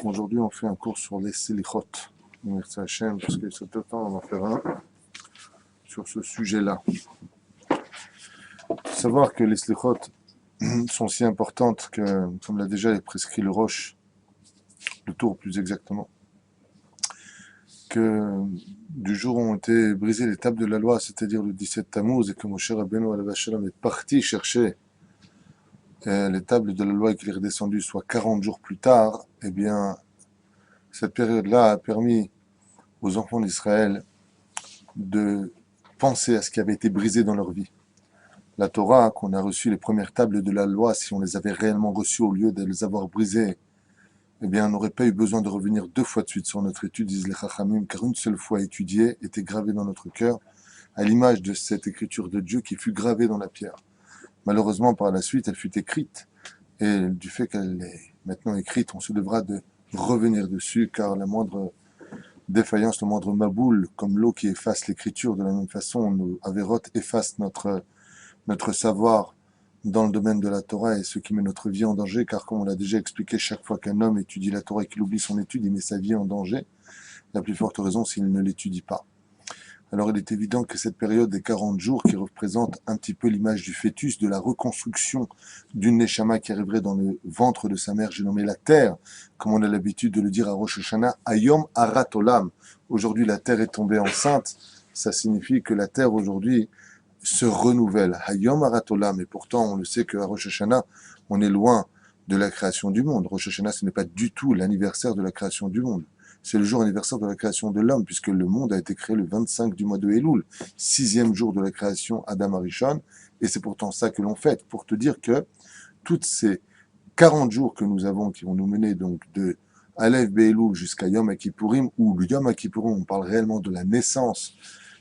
Aujourd'hui, on fait un cours sur les Selichot. Merci Hachem, parce que c'est le temps, on va faire un sur ce sujet-là. Il faut savoir que les Selichot sont si importantes que, comme l'a déjà prescrit le Roche, le tour plus exactement, que du jour où ont été brisées les tables de la loi, c'est-à-dire le 17 Tammuz, et que Moshe Rabbeinu alav shalom est parti chercher les tables de la loi et qu'il est redescendu, soit 40 jours plus tard, eh bien, cette période-là a permis aux enfants d'Israël de penser à ce qui avait été brisé dans leur vie. La Torah, qu'on a reçu les premières tables de la loi, si on les avait réellement reçues au lieu de les avoir brisées, eh bien, on n'aurait pas eu besoin de revenir 2 fois de suite sur notre étude, disent les Chachamim, car une seule fois étudiée était gravée dans notre cœur, à l'image de cette écriture de Dieu qui fut gravée dans la pierre. Malheureusement, par la suite, elle fut écrite, et du fait qu'elle est maintenant écrite, on se devra de revenir dessus, car la moindre défaillance, le moindre maboule, comme l'eau qui efface l'écriture, de la même façon, nos avérotes effacent notre savoir dans le domaine de la Torah et ce qui met notre vie en danger, car comme on l'a déjà expliqué, chaque fois qu'un homme étudie la Torah et qu'il oublie son étude, il met sa vie en danger, la plus forte raison s'il ne l'étudie pas. Alors il est évident que cette période des 40 jours, qui représente un petit peu l'image du fœtus, de la reconstruction d'une Neshama qui arriverait dans le ventre de sa mère, j'ai nommé la terre, comme on a l'habitude de le dire à Rosh Hashanah, Ayom Arat Olam. Aujourd'hui la terre est tombée enceinte, ça signifie que la terre aujourd'hui se renouvelle. Hayom Arat Olam, et pourtant on le sait qu'à Rosh Hashanah, on est loin de la création du monde. Rosh Hashanah, ce n'est pas du tout l'anniversaire de la création du monde. C'est le jour anniversaire de la création de l'homme, puisque le monde a été créé le 25 du mois de Elul, 6e jour de la création Adam Arishon, et c'est pourtant ça que l'on fête, pour te dire que toutes ces 40 jours que nous avons, qui vont nous mener donc de Aleph Be'elul jusqu'à Yom Kippourim, où le Yom Kippourim, on parle réellement de la naissance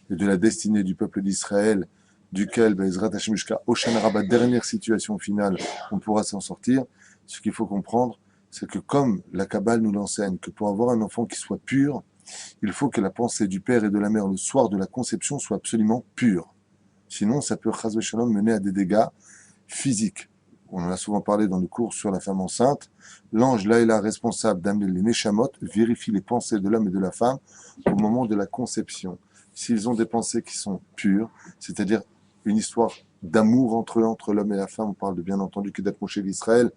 et de la destinée du peuple d'Israël, duquel, Bezrat Hashem, jusqu'à Hoshana Rabbah, dernière situation finale, on pourra s'en sortir. Ce qu'il faut comprendre, c'est que comme la Kabbale nous l'enseigne, que pour avoir un enfant qui soit pur, il faut que la pensée du père et de la mère le soir de la conception soit absolument pure. Sinon, ça peut, chas v'shalom, mener à des dégâts physiques. On en a souvent parlé dans le cours sur la femme enceinte. L'ange, là, est là responsable d'amener les neshamot, vérifie les pensées de l'homme et de la femme au moment de la conception. S'ils ont des pensées qui sont pures, c'est-à-dire une histoire d'amour entre eux, entre l'homme et la femme, on parle de bien entendu que d'être Moshe d'Israël,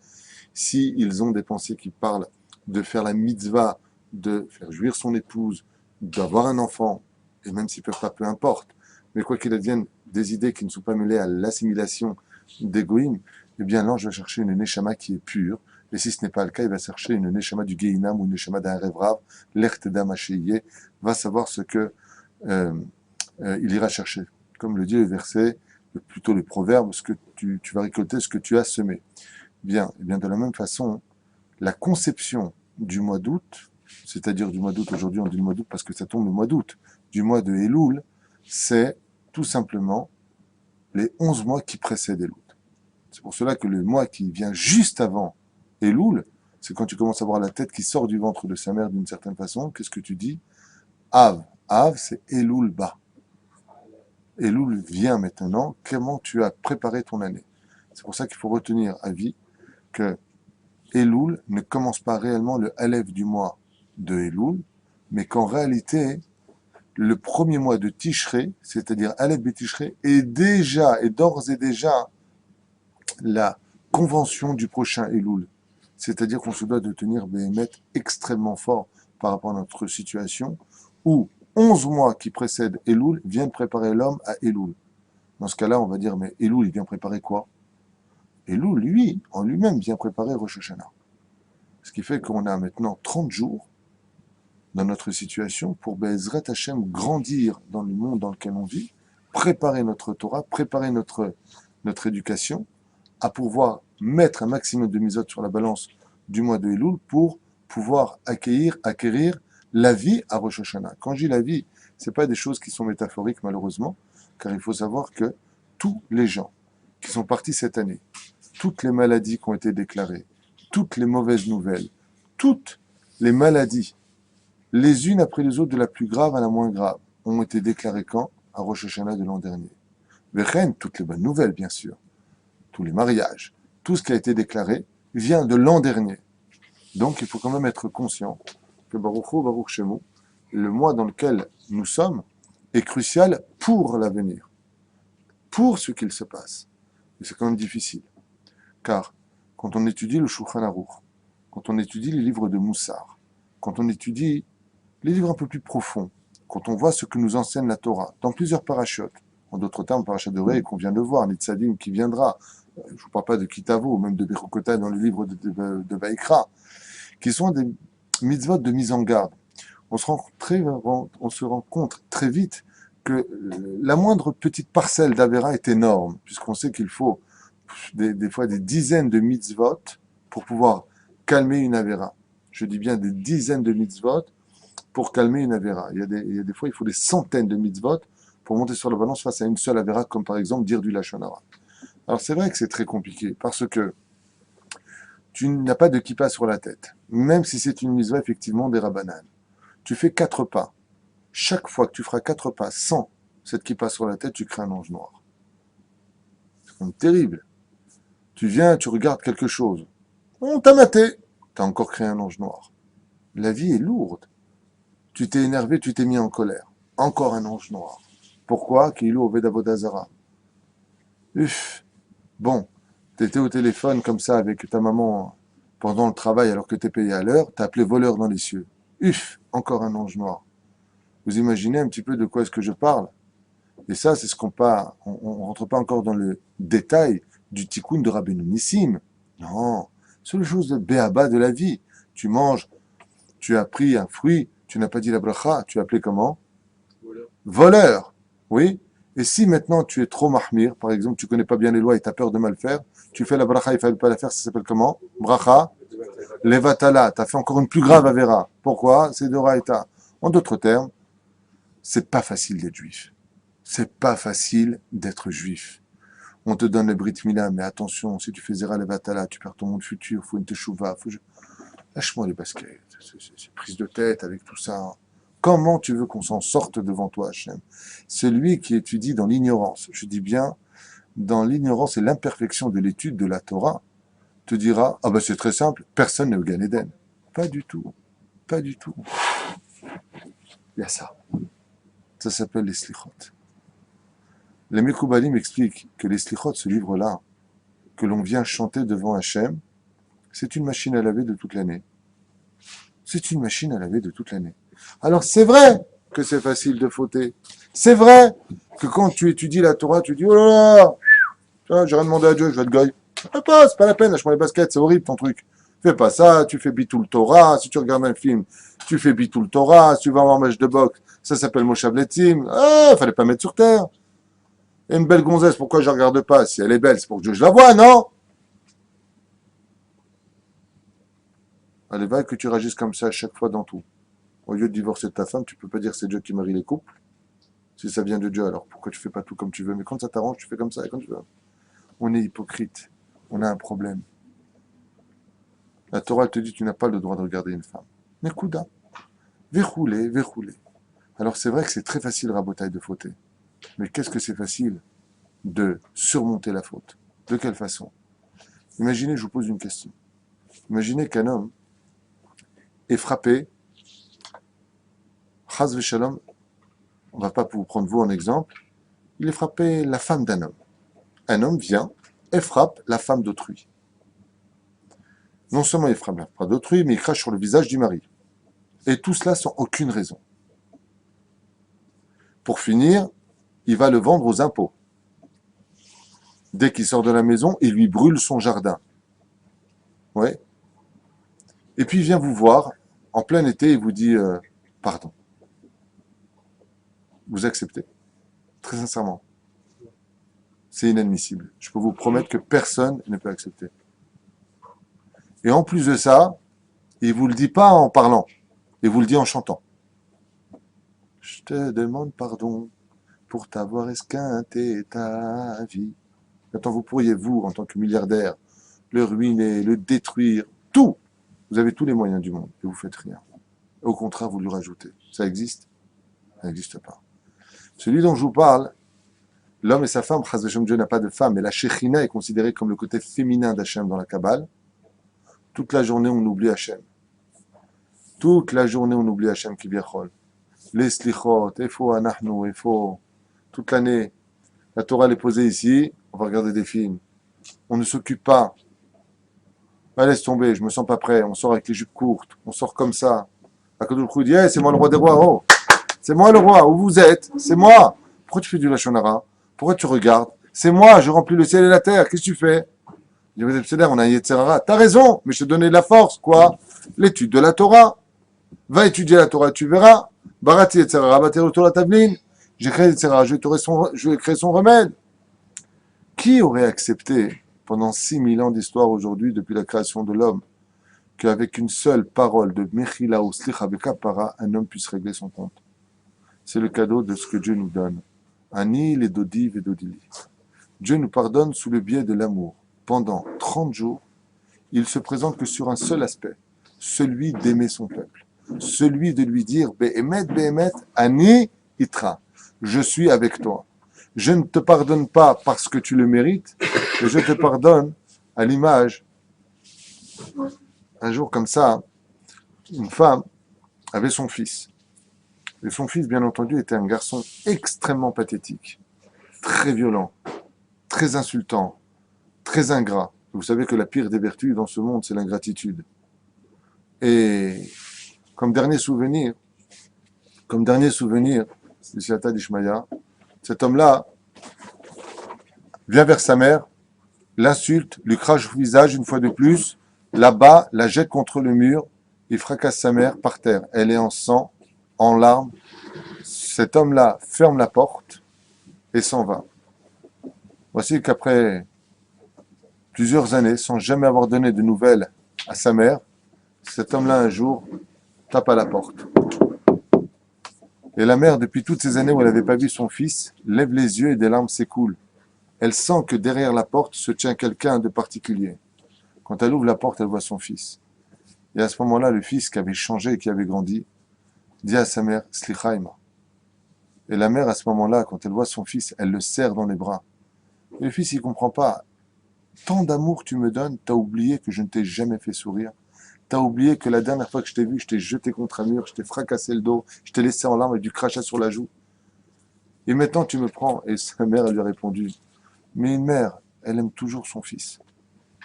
si ils ont des pensées qui parlent de faire la mitzvah, de faire jouir son épouse, d'avoir un enfant, et même s'ils ne peuvent pas, peu importe, mais quoi qu'il advienne, des idées qui ne sont pas mêlées à l'assimilation d'égoïme, eh bien l'ange va chercher une neshama qui est pure, et si ce n'est pas le cas, il va chercher une neshama du Gehinam ou une neshama d'un rêve-rave, l'ertedam hacheyé, va savoir ce que il ira chercher. Comme le dit le verset, plutôt le proverbe, ce que tu vas récolter ce que tu as semé. Bien, et bien de la même façon, la conception du mois d'août, c'est-à-dire du mois d'août, aujourd'hui on dit le mois d'août parce que ça tombe le mois d'août, du mois de Elul, c'est tout simplement les 11 mois qui précèdent Elul. C'est pour cela que le mois qui vient juste avant Elul, c'est quand tu commences à voir la tête qui sort du ventre de sa mère d'une certaine façon, qu'est-ce que tu dis? Av. Av, c'est Elul Ba. Elul vient maintenant, comment tu as préparé ton année. C'est pour ça qu'il faut retenir à vie que Elul ne commence pas réellement le Aleph du mois de Elul, mais qu'en réalité, le premier mois de Tishré, c'est-à-dire Aleph Betishré, est d'ores et déjà la convention du prochain Elul. C'est-à-dire qu'on se doit de tenir Béhémet extrêmement fort par rapport à notre situation, où 11 mois qui précèdent Elul viennent préparer l'homme à Elul. Dans ce cas-là, on va dire, mais Elul, il vient préparer quoi? Elul, lui, en lui-même, vient préparer Rosh Hashanah. Ce qui fait qu'on a maintenant 30 jours dans notre situation pour Be'ezrat Hashem grandir dans le monde dans lequel on vit, préparer notre Torah, préparer notre éducation, à pouvoir mettre un maximum de misotes sur la balance du mois de Elul pour pouvoir acquérir la vie à Rosh Hashanah. Quand je dis la vie, ce n'est pas des choses qui sont métaphoriques malheureusement, car il faut savoir que tous les gens qui sont partis cette année, toutes les maladies qui ont été déclarées, toutes les mauvaises nouvelles, toutes les maladies, les unes après les autres, de la plus grave à la moins grave, ont été déclarées quand? À Rosh Hashanah de l'an dernier. Vechen, toutes les bonnes nouvelles, bien sûr, tous les mariages, tout ce qui a été déclaré vient de l'an dernier. Donc il faut quand même être conscient que Baruch Hu, Baruch Shemu, le mois dans lequel nous sommes, est crucial pour l'avenir, pour ce qu'il se passe. Et c'est quand même difficile. Car quand on étudie le Shulchan Aruch, quand on étudie les livres de Moussar, quand on étudie les livres un peu plus profonds, quand on voit ce que nous enseigne la Torah, dans plusieurs parachutes, en d'autres termes, parachat de Ré, qu'on vient de voir, Nitzadim qui viendra, je ne vous parle pas de Kitavo, ou même de Bechukotai dans le livre de Vaikra, qui sont des mitzvot de mise en garde. On se rend compte très vite que la moindre petite parcelle d'Avera est énorme, puisqu'on sait qu'il faut des fois des dizaines de mitzvot pour pouvoir calmer une Avera. Je dis bien des dizaines de mitzvot pour calmer une Avera. Il y a des fois, il faut des centaines de mitzvot pour monter sur la balance face à une seule Avera, comme par exemple dire du Lachon Hara. Alors c'est vrai que c'est très compliqué, parce que tu n'as pas de kippa sur la tête, même si c'est une mitzvah effectivement des Rabbanan. Tu fais 4 pas. Chaque fois que tu feras 4 pas sans cette kippa sur la tête, tu crées un ange noir. C'est comme terrible. Tu viens, tu regardes quelque chose. On t'a maté. Tu as encore créé un ange noir. La vie est lourde. Tu t'es énervé, tu t'es mis en colère. Encore un ange noir. Pourquoi? Qu'il au Vedavodazara. Uff. Bon, tu étais au téléphone comme ça avec ta maman pendant le travail alors que tu es payé à l'heure. Tu as appelé voleur dans les cieux. Uff, encore un ange noir. Vous imaginez un petit peu de quoi est-ce que je parle? Et ça, c'est ce qu'on pas, on rentre pas encore dans le détail du tikkun de Rabbeinu Nissim. Non, c'est le chose de béaba de la vie. Tu manges, tu as pris un fruit, tu n'as pas dit la bracha, tu as appelé comment? Voleur. Oui. Et si maintenant tu es trop mahmir, par exemple, tu connais pas bien les lois et tu as peur de mal faire, tu fais la bracha, il fallait pas la faire, ça s'appelle comment? Bracha. Levatala. Tu as fait encore une plus grave avera. Pourquoi? C'est de Raïta. En d'autres termes, c'est pas facile d'être juif. C'est pas facile d'être juif. On te donne le Brit Mila, mais attention, si tu fais Zera Levatala, tu perds ton monde futur, faut une teshuva, lâche-moi les baskets, c'est prise de tête avec tout ça. Comment tu veux qu'on s'en sorte devant toi, Hachem? Celui qui étudie dans l'ignorance, je dis bien, dans l'ignorance et l'imperfection de l'étude de la Torah, te dira, ah ben c'est très simple, personne n'est au Gan Eden. Pas du tout, pas du tout. Il y a ça. Ça s'appelle les slichot. Les Mekoubalim expliquent que les slichot, ce livre-là, que l'on vient chanter devant Hachem, c'est une machine à laver de toute l'année. C'est une machine à laver de toute l'année. Alors c'est vrai que c'est facile de fauter. C'est vrai que quand tu étudies la Torah, tu dis, oh là là, j'ai rien demandé à Dieu, je vais être goy. Pas, c'est pas la peine, lâche-moi les baskets, c'est horrible ton truc. Fais pas ça, tu fais Bitoul Torah, si tu regardes un film, tu fais Bitoul Torah, si tu vas avoir un match de boxe, ça s'appelle Moshav Letzim. Ah, fallait pas mettre sur terre. Et une belle gonzesse, pourquoi je la regarde pas? Si elle est belle, c'est pour que je la vois, non? Allez, va que tu réagisses comme ça à chaque fois dans tout. Au lieu de divorcer de ta femme, tu peux pas dire c'est Dieu qui marie les couples. Si ça vient de Dieu, alors pourquoi tu fais pas tout comme tu veux? Mais quand ça t'arrange, tu fais comme ça et comme tu veux. On est hypocrite. On a un problème. La Torah elle te dit tu n'as pas le droit de regarder une femme. Mais Kouda, verroulé, verroulé. Alors c'est vrai que c'est très facile, rabotaille, de fauter. Mais qu'est-ce que c'est facile de surmonter la faute? De quelle façon? Imaginez, je vous pose une question. Imaginez qu'un homme est frappé, Chaz v'shalom, on ne va pas vous prendre vous en exemple, il est frappé la femme d'un homme. Un homme vient et frappe la femme d'autrui. Non seulement il frappe la femme d'autrui, mais il crache sur le visage du mari. Et tout cela sans aucune raison. Pour finir, il va le vendre aux impôts. Dès qu'il sort de la maison, il lui brûle son jardin. Ouais. Et puis il vient vous voir en plein été et vous dit pardon. Vous acceptez. Très sincèrement. C'est inadmissible. Je peux vous promettre que personne ne peut accepter. Et en plus de ça, il vous le dit pas en parlant. Il vous le dit en chantant. Je te demande pardon pour t'avoir esquinté ta vie. Maintenant, vous pourriez, vous, en tant que milliardaire, le ruiner, le détruire, tout. Vous avez tous les moyens du monde et vous faites rien. Au contraire, vous lui rajoutez. Ça existe? Ça n'existe pas. Celui dont je vous parle, l'homme et sa femme, Chaz Hashem, Dieu n'a pas de femme, mais la Shekhinah est considérée comme le côté féminin d'Hachem dans la Kabbale. Toute la journée, on oublie Hachem. Toute la journée, on oublie Hachem qui viachol. Les slichot, efo anachnu, efo. Toute l'année, la Torah elle est posée ici, on va regarder des films. On ne s'occupe pas. Ah, laisse tomber, je me sens pas prêt. On sort avec les jupes courtes, on sort comme ça. Akadosh dit, hey, c'est moi le roi des rois. Oh, c'est moi le roi. Où vous êtes? C'est moi. Pourquoi tu fais du lachon hara? Pourquoi tu regardes? C'est moi, je remplis le ciel et la terre. Qu'est-ce que tu fais? Je dis, c'est on a un Yetzer Hara. T'as raison, mais je t'ai donné de la force. Quoi? L'étude de la Torah. Va étudier la Torah, tu verras. Barati Yetzer Hara, bâtir autour de la tabeline. J'ai créé Yetzer Hara, je vais créer son remède. Qui aurait accepté, pendant 6000 ans d'histoire aujourd'hui, depuis la création de l'homme, qu'avec une seule parole de Mechila ou Slicha Bekapara, un homme puisse régler son compte? C'est le cadeau de ce que Dieu nous donne. Ani les Dodi et Dodili. Dieu nous pardonne sous le biais de l'amour. Pendant 30 jours, il se présente que sur un seul aspect, celui d'aimer son peuple. Celui de lui dire, Behemet, Ani Itra. Je suis avec toi. Je ne te pardonne pas parce que tu le mérites, mais je te pardonne à l'image. Un jour comme ça, une femme avait son fils. Et son fils, bien entendu, était un garçon extrêmement pathétique, très violent, très insultant, très ingrat. Vous savez que la pire des vertus dans ce monde, c'est l'ingratitude. Et comme dernier souvenir, c'est Siata d'Ishmaïa, cet homme-là vient vers sa mère, l'insulte, lui crache au visage une fois de plus, là-bas, la jette contre le mur, il fracasse sa mère par terre. Elle est en sang, en larmes. Cet homme-là ferme la porte et s'en va. Voici qu'après plusieurs années, sans jamais avoir donné de nouvelles à sa mère, cet homme-là un jour tape à la porte. Et la mère, depuis toutes ces années où elle n'avait pas vu son fils, lève les yeux et des larmes s'écoulent. Elle sent que derrière la porte se tient quelqu'un de particulier. Quand elle ouvre la porte, elle voit son fils. Et à ce moment-là, le fils qui avait changé et qui avait grandi, dit à sa mère, Slichaïma. Et la mère, à ce moment-là, quand elle voit son fils, elle le serre dans les bras. Et le fils, il comprend pas. Tant d'amour tu me donnes, t'as oublié que je ne t'ai jamais fait sourire. T'as oublié que la dernière fois que je t'ai vu, je t'ai jeté contre un mur, je t'ai fracassé le dos, je t'ai laissé en larmes avec du crachat sur la joue. Et maintenant, tu me prends. Et sa mère, elle lui a répondu, mais une mère, elle aime toujours son fils.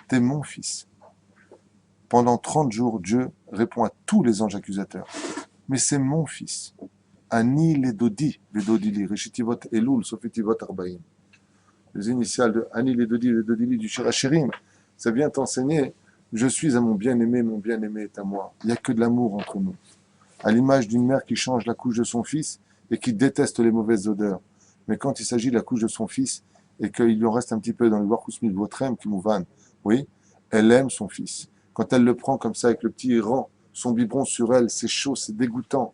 T'es mon fils. Pendant 30 jours, Dieu répond à tous les anges accusateurs. Mais c'est mon fils. Ani les dodi Reshitivot Elul, Sofitivot Arbaïm. Les initiales de Ani les dodili du Shirachirim. Ça vient t'enseigner, je suis à mon bien-aimé est à moi. Il n'y a que de l'amour entre nous. À l'image d'une mère qui change la couche de son fils et qui déteste les mauvaises odeurs. Mais quand il s'agit de la couche de son fils et qu'il lui en reste un petit peu dans le Warkousmil Votrem qui mouvan, oui, elle aime son fils. Quand elle le prend comme ça avec le petit rang, son biberon sur elle, c'est chaud, c'est dégoûtant.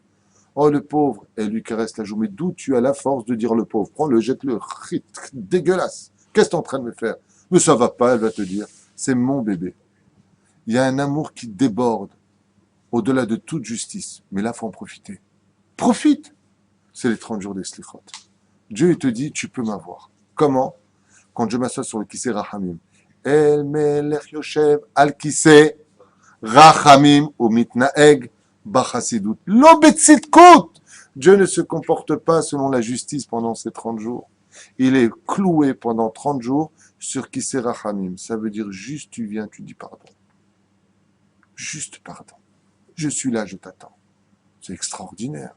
Oh, le pauvre, elle lui caresse la joue. Mais d'où tu as la force de dire le pauvre? Prends-le, jette-le. Dégueulasse. Qu'est-ce que tu es en train de me faire? Mais ça va pas, elle va te dire. C'est mon bébé. Il y a un amour qui déborde au-delà de toute justice. Mais là, il faut en profiter. Profite. C'est les 30 jours des slichot. Dieu, il te dit, tu peux m'avoir. Comment? Quand je m'assois sur le kissé Rahamim. El melech yoshev al kissé Rachamim ou mitnaeg bachasidut. Lo betzidkut. Dieu ne se comporte pas selon la justice pendant ces 30 jours. Il est cloué pendant 30 jours sur qui c'est Rachamim. Ça veut dire juste tu viens, tu dis pardon. Juste pardon. Je suis là, je t'attends. C'est extraordinaire.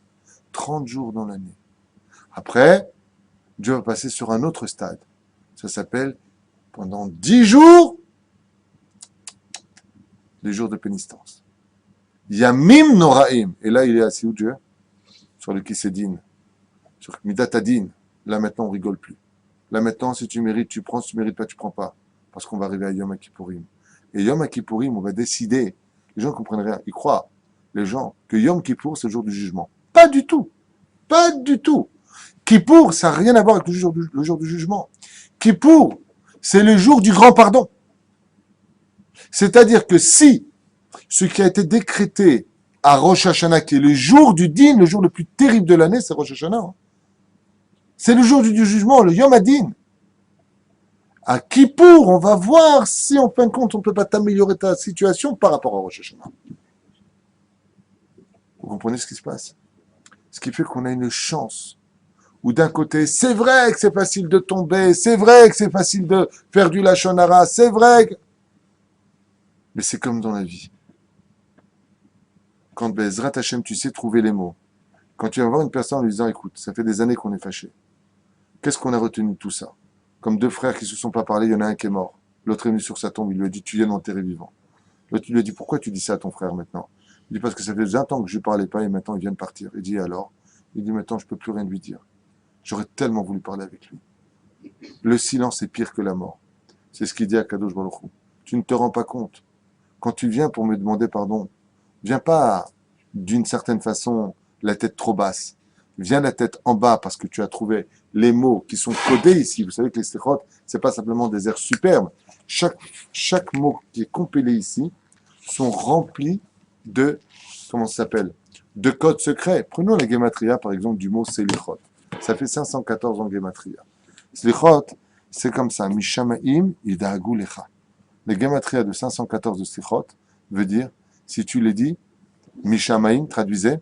30 jours dans l'année. Après, Dieu va passer sur un autre stade. Ça s'appelle pendant 10 jours, les jours de pénitence. Yamim Noraim. Et là, il est assis où Dieu? Sur le Kisédine. Sur Midatadine. Là, maintenant, on rigole plus. Là, maintenant, si tu mérites, tu prends. Si tu mérites pas, tu prends pas. Parce qu'on va arriver à Yom Kippourim. Et Yom Kippourim, on va décider. Les gens ne comprennent rien. Ils croient, les gens, que Yom Kippour, c'est le jour du jugement. Pas du tout. Pas du tout. Kippour, ça n'a rien à voir avec le jour du jugement. Kippour, c'est le jour du grand pardon. C'est-à-dire que si ce qui a été décrété à Rosh Hashanah, qui est le jour du Din, le jour le plus terrible de l'année, c'est Rosh Hashanah. Hein. C'est le jour du jugement, le Yom Hadin. À Kippour, on va voir si en fin de compte, on ne peut pas t'améliorer ta situation par rapport à Rosh Hashanah. Vous comprenez ce qui se passe? Ce qui fait qu'on a une chance. Ou d'un côté, c'est vrai que c'est facile de tomber, c'est vrai que c'est facile de faire du Lachon Hara, c'est vrai que... Mais c'est comme dans la vie. Quand Bezrat Hashem, tu sais trouver les mots. Quand tu vas voir une personne en lui disant, écoute, ça fait des années qu'on est fâchés. Qu'est-ce qu'on a retenu de tout ça? Comme deux frères qui se sont pas parlé, il y en a un qui est mort. L'autre est venu sur sa tombe, il lui a dit, tu viens d'enterrer vivant. L'autre lui a dit, pourquoi tu dis ça à ton frère maintenant? Il dit, parce que ça fait 20 ans que je lui parlais pas et maintenant il vient de partir. Il dit, alors? Il dit, maintenant je peux plus rien lui dire. J'aurais tellement voulu parler avec lui. Le silence est pire que la mort. C'est ce qu'il dit à Kadosh Baruch Hu. Tu ne te rends pas compte. Quand tu viens pour me demander pardon, viens pas d'une certaine façon la tête trop basse. Viens la tête en bas parce que tu as trouvé les mots qui sont codés ici. Vous savez que les slichot, c'est pas simplement des airs superbes. Chaque mot qui est compilé ici sont remplis de, comment ça s'appelle, de codes secrets. Prenons la gematria, par exemple, du mot selichot. Ça fait 514 en gematria. Slichot, c'est comme ça. Mishamaim idaagu lecha. Les gematria de 514 de slichot veut dire, si tu les dis, Mishamaim, traduisez,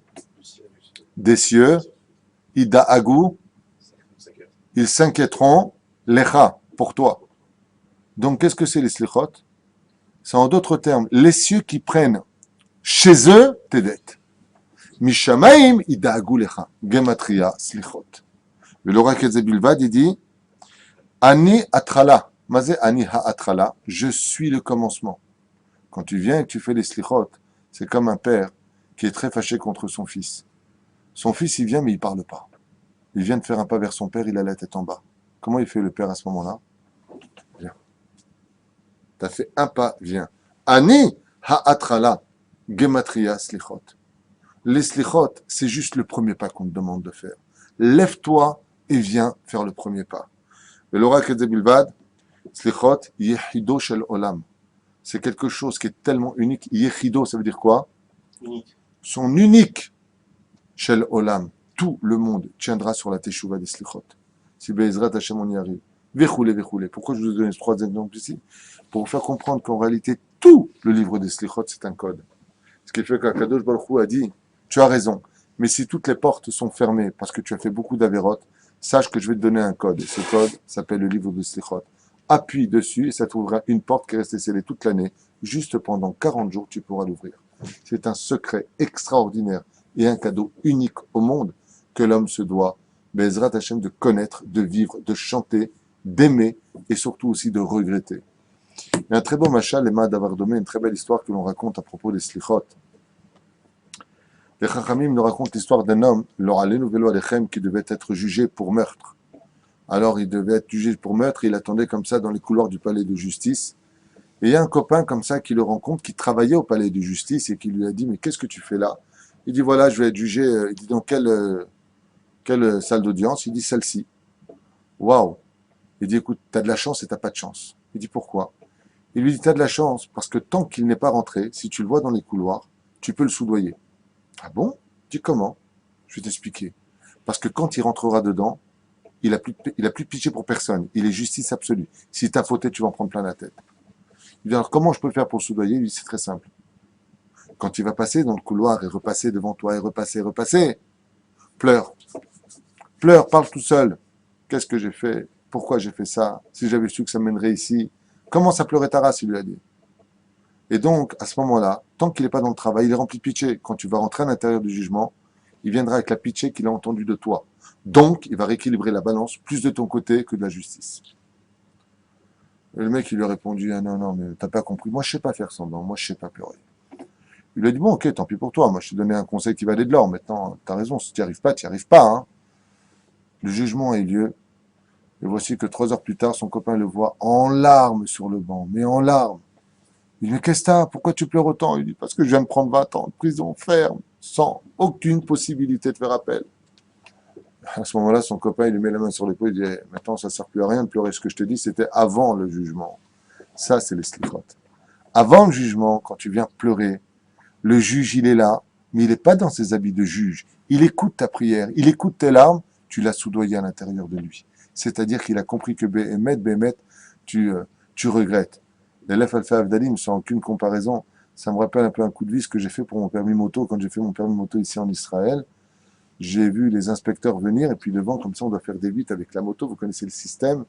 des cieux, idaagu, ils s'inquiéteront, lecha, pour toi. Donc, qu'est-ce que c'est les slichot? C'est en d'autres termes, les cieux qui prennent chez eux tes dettes. Mishamaim idaagu lecha. Gematria slichot. Le Loraket Zebilvad, il dit, Ani atrala. Mazé ani ha'atrala. Je suis le commencement. Quand tu viens et que tu fais les slichot, c'est comme un père qui est très fâché contre son fils. Son fils, il vient, mais il parle pas. Il vient de faire un pas vers son père, il a la tête en bas. Comment il fait le père à ce moment-là? Viens. T'as fait un pas, viens. Ani ha'atrala. Gematria slichot. Les slichot, c'est juste le premier pas qu'on te demande de faire. Lève-toi et viens faire le premier pas. Le l'oracle de Bilvad, slichot, yehido shel olam. C'est quelque chose qui est tellement unique. Yehido, ça veut dire quoi? Unique. Son unique shel olam. Tout le monde tiendra sur la teshuva des slichot. Si Be'ezrat Hashem on y arrive. Vechoulé, vechoulé. Pourquoi je vous ai donné ces 3 exemples ici? Pour vous faire comprendre qu'en réalité, tout le livre des slichot, c'est un code. Ce qui fait qu'Akadosh Baruch Hu a dit, tu as raison, mais si toutes les portes sont fermées parce que tu as fait beaucoup d'avérotes, sache que je vais te donner un code. Et ce code s'appelle le livre de Slichot. Appuie dessus et ça t'ouvrira une porte qui est restée scellée toute l'année. Juste pendant 40 jours, tu pourras l'ouvrir. C'est un secret extraordinaire et un cadeau unique au monde que l'homme se doit, Be'ezrat Hashem, de connaître, de vivre, de chanter, d'aimer et surtout aussi de regretter. Il y a un très beau machal, Emma Davardomé, une très belle histoire que l'on raconte à propos des Slichot. Les Chachamim nous racontent l'histoire d'un homme, Loralenu Velo Alechem, qui devait être jugé pour meurtre. Alors il devait être jugé pour meurtre, il attendait comme ça dans les couloirs du palais de justice. Et il y a un copain comme ça qui le rencontre, qui travaillait au palais de justice et qui lui a dit, mais qu'est-ce que tu fais là? Il dit, voilà, je vais être jugé. Il dit, dans quelle salle d'audience? Il dit, celle-ci. Waouh! Il dit, écoute, t'as de la chance et t'as pas de chance. Il dit, pourquoi? Il lui dit, t'as de la chance parce que tant qu'il n'est pas rentré, si tu le vois dans les couloirs, tu peux le soudoyer. Ah bon? Il dit, comment? Je vais t'expliquer. Parce que quand il rentrera dedans, il a plus de pitié pour personne. Il est justice absolue. Si t'as fauté, tu vas en prendre plein la tête. Il dit, alors comment je peux faire pour le soudoyer? Il dit, c'est très simple. Quand il va passer dans le couloir et repasser devant toi et repasser, pleure. Pleure, parle tout seul. Qu'est-ce que j'ai fait? Pourquoi j'ai fait ça? Si j'avais su que ça mènerait ici. Commence à pleurer ta race, il lui a dit. Et donc, à ce moment-là, tant qu'il n'est pas dans le travail, il est rempli de pitié. Quand tu vas rentrer à l'intérieur du jugement, il viendra avec la pitié qu'il a entendue de toi. Donc, il va rééquilibrer la balance plus de ton côté que de la justice. Et le mec, il lui a répondu, ah non, non, mais t'as pas compris. Moi, je sais pas faire semblant. Moi, je sais pas pleurer. Il lui a dit, bon, ok, tant pis pour toi. Moi, je t'ai donné un conseil qui valait de l'or. Maintenant, t'as raison. Si tu n'y arrives pas, tu n'y arrives pas, hein. Le jugement a eu lieu. Et voici que 3 heures plus tard, son copain le voit en larmes sur le banc. Mais en larmes. Il dit, mais qu'est-ce que t'as? Pourquoi tu pleures autant? Il dit, parce que je viens de prendre 20 ans de prison ferme, sans aucune possibilité de faire appel. À ce moment-là, son copain, il lui met la main sur l'épaule, il dit, maintenant, ça ne sert plus à rien de pleurer. Ce que je te dis, c'était avant le jugement. Ça, c'est les slichot. Avant le jugement, quand tu viens pleurer, le juge, il est là, mais il n'est pas dans ses habits de juge. Il écoute ta prière, il écoute tes larmes, tu l'as soudoyé à l'intérieur de lui. C'est-à-dire qu'il a compris que Béhémet, tu regrettes. L'élève Alpha Avdalim, sans aucune comparaison, ça me rappelle un peu un coup de vis que j'ai fait pour mon permis moto. Quand j'ai fait mon permis moto ici en Israël, j'ai vu les inspecteurs venir, et puis devant, comme ça, on doit faire des 8 avec la moto. Vous connaissez le système.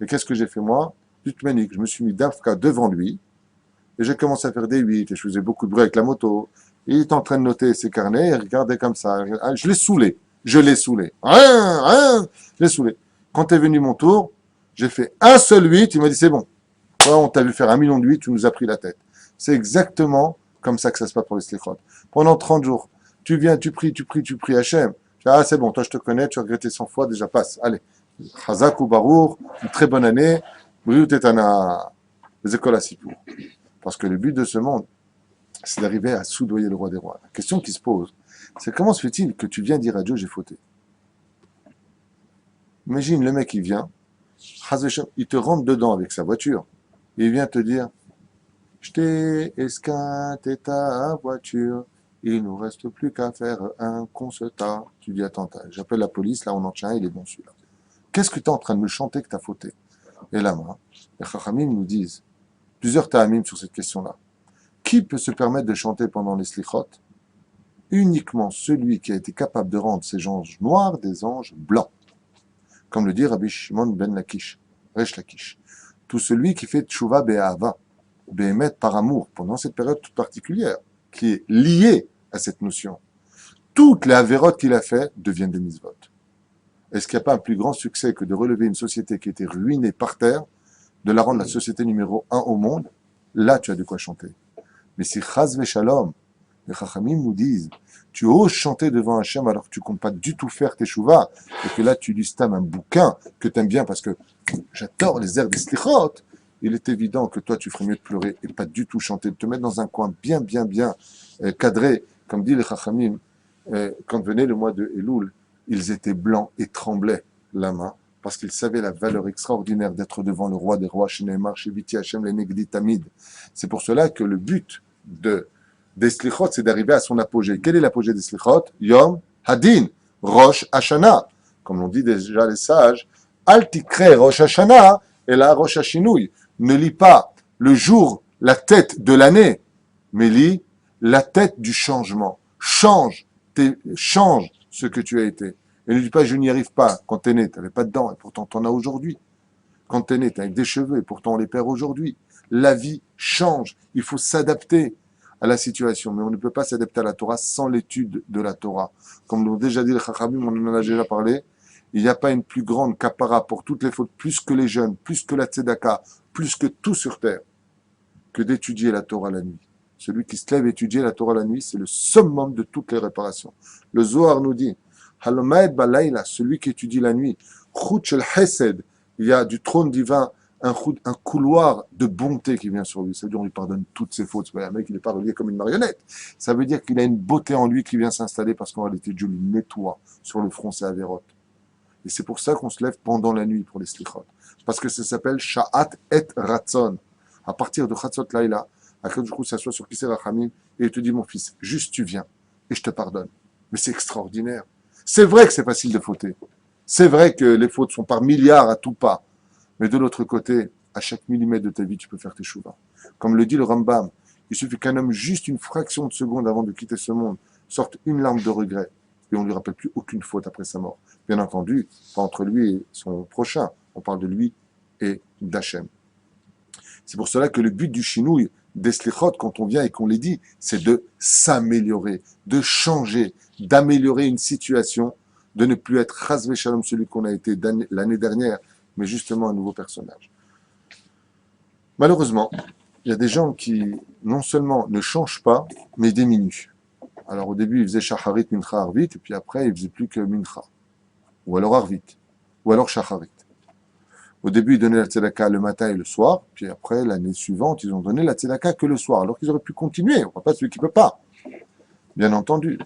Et qu'est-ce que j'ai fait moi? Toute manique. Je me suis mis d'Afka devant lui, et j'ai commencé à faire des 8, et je faisais beaucoup de bruit avec la moto. Et il était en train de noter ses carnets, et regardait comme ça. Je l'ai saoulé. Je l'ai saoulé. Rien, rien. Je l'ai saoulé. Quand est venu mon tour, j'ai fait un seul 8, il m'a dit c'est bon. Toi, on t'a vu faire 1 million de 8, tu nous as pris la tête. C'est exactement comme ça que ça se passe pour les slichot. Pendant 30 jours, tu viens, tu pries Hachem. Ah, c'est bon, toi je te connais, tu as regretté 100 fois, déjà passe. Allez. Chazak ou Barour, une très bonne année. Briou Tetana, les écoles à Sipour. Parce que le but de ce monde, c'est d'arriver à soudoyer le roi des rois. La question qui se pose, c'est comment se fait-il que tu viens dire à Dieu, j'ai fauté? Imagine le mec, il vient, il te rentre dedans avec sa voiture, et il vient te dire, je t'ai esquinté ta voiture, il nous reste plus qu'à faire un constat. Tu dis, attends, j'appelle la police, là on en tient, il est bon celui-là. Qu'est-ce que tu es en train de me chanter que tu as fauté? Et là, moi, les Chachamim nous disent, plusieurs ta'amim sur cette question-là. Qui peut se permettre de chanter pendant les slichot? Uniquement celui qui a été capable de rendre ces anges noirs des anges blancs. Comme le dit Rabbi Shimon ben Lakish, Resh Lakish. Tout celui qui fait tchouva be'ahava, be'emet par amour, pendant cette période toute particulière, qui est liée à cette notion. Toutes les avérotes qu'il a fait deviennent des mitzvot. Est-ce qu'il n'y a pas un plus grand succès que de relever une société qui était ruinée par terre, de la rendre la société numéro 1 au monde? Là, tu as de quoi chanter. Mais si chaz v'shalom, les chachamim nous disent, tu oses chanter devant Hachem alors que tu ne comptes pas du tout faire tes chouvas, et que là tu listam un bouquin que tu aimes bien parce que j'adore les airs des slichot, il est évident que toi tu ferais mieux de pleurer et pas du tout chanter, de te mettre dans un coin bien cadré, comme dit les chachamim, quand venait le mois de Elul, ils étaient blancs et tremblaient la main, parce qu'ils savaient la valeur extraordinaire d'être devant le roi des rois, Shneimar, Sheviti Hachem, les Negdi Tamid. C'est pour cela que le but des slichot, c'est d'arriver à son apogée. Quel est l'apogée des slichot? Yom Hadin, Rosh Hashanah. Comme l'ont dit déjà les sages, Al tikre Rosh Hashanah et la Rosh Hashinouy. Ne lis pas le jour, la tête de l'année, mais lis la tête du changement. Change ce que tu as été. Et ne dis pas, je n'y arrive pas. Quand t'es né, t'avais pas de dents, et pourtant t'en as aujourd'hui. Quand t'es né, t'as avec des cheveux, et pourtant on les perd aujourd'hui. La vie change. Il faut s'adapter à la situation. Mais on ne peut pas s'adapter à la Torah sans l'étude de la Torah. Comme l'ont déjà dit les Chachamim, on en a déjà parlé, il n'y a pas une plus grande capara pour toutes les fautes, plus que les jeunes, plus que la tzedaka, plus que tout sur terre, que d'étudier la Torah la nuit. Celui qui se lève et étudier la Torah la nuit, c'est le summum de toutes les réparations. Le Zohar nous dit, Halomaed Balayla, celui qui étudie la nuit, Chut shel Chesed, il y a du trône divin un couloir de bonté qui vient sur lui. Ça veut dire qu'on lui pardonne toutes ses fautes. Un mec, il n'est pas relié comme une marionnette. Ça veut dire qu'il a une beauté en lui qui vient s'installer parce qu'en réalité, Dieu lui nettoie sur le front ses avérotes. Et c'est pour ça qu'on se lève pendant la nuit pour les slichot. Parce que ça s'appelle Sha'at et Ratzon. À partir de Chatzot Laïla, à quel jour s'assoit sur Kisei Rachamim et il te dit, mon fils, juste tu viens et je te pardonne. Mais c'est extraordinaire. C'est vrai que c'est facile de fauter. C'est vrai que les fautes sont par milliards à tout pas. Mais de l'autre côté, à chaque millimètre de ta vie, tu peux faire tes chouvas. Comme le dit le Rambam, il suffit qu'un homme, juste une fraction de seconde avant de quitter ce monde, sorte une larme de regret et on ne lui rappelle plus aucune faute après sa mort. Bien entendu, pas entre lui et son prochain. On parle de lui et d'Hachem. C'est pour cela que le but du chinouille, des slichot, quand on vient et qu'on les dit, c'est de s'améliorer, de changer, d'améliorer une situation, de ne plus être chas v'shalom celui qu'on a été l'année dernière, mais justement un nouveau personnage. Malheureusement, il y a des gens qui, non seulement ne changent pas, mais diminuent. Alors au début, ils faisaient shacharit, mincha, arvit, et puis après, ils faisaient plus que mincha. Ou alors arvit. Ou alors shacharit. Au début, ils donnaient la tzedaka le matin et le soir, puis après, l'année suivante, ils ont donné la tzedaka que le soir, alors qu'ils auraient pu continuer. On ne voit pas celui qui ne peut pas. Bien entendu.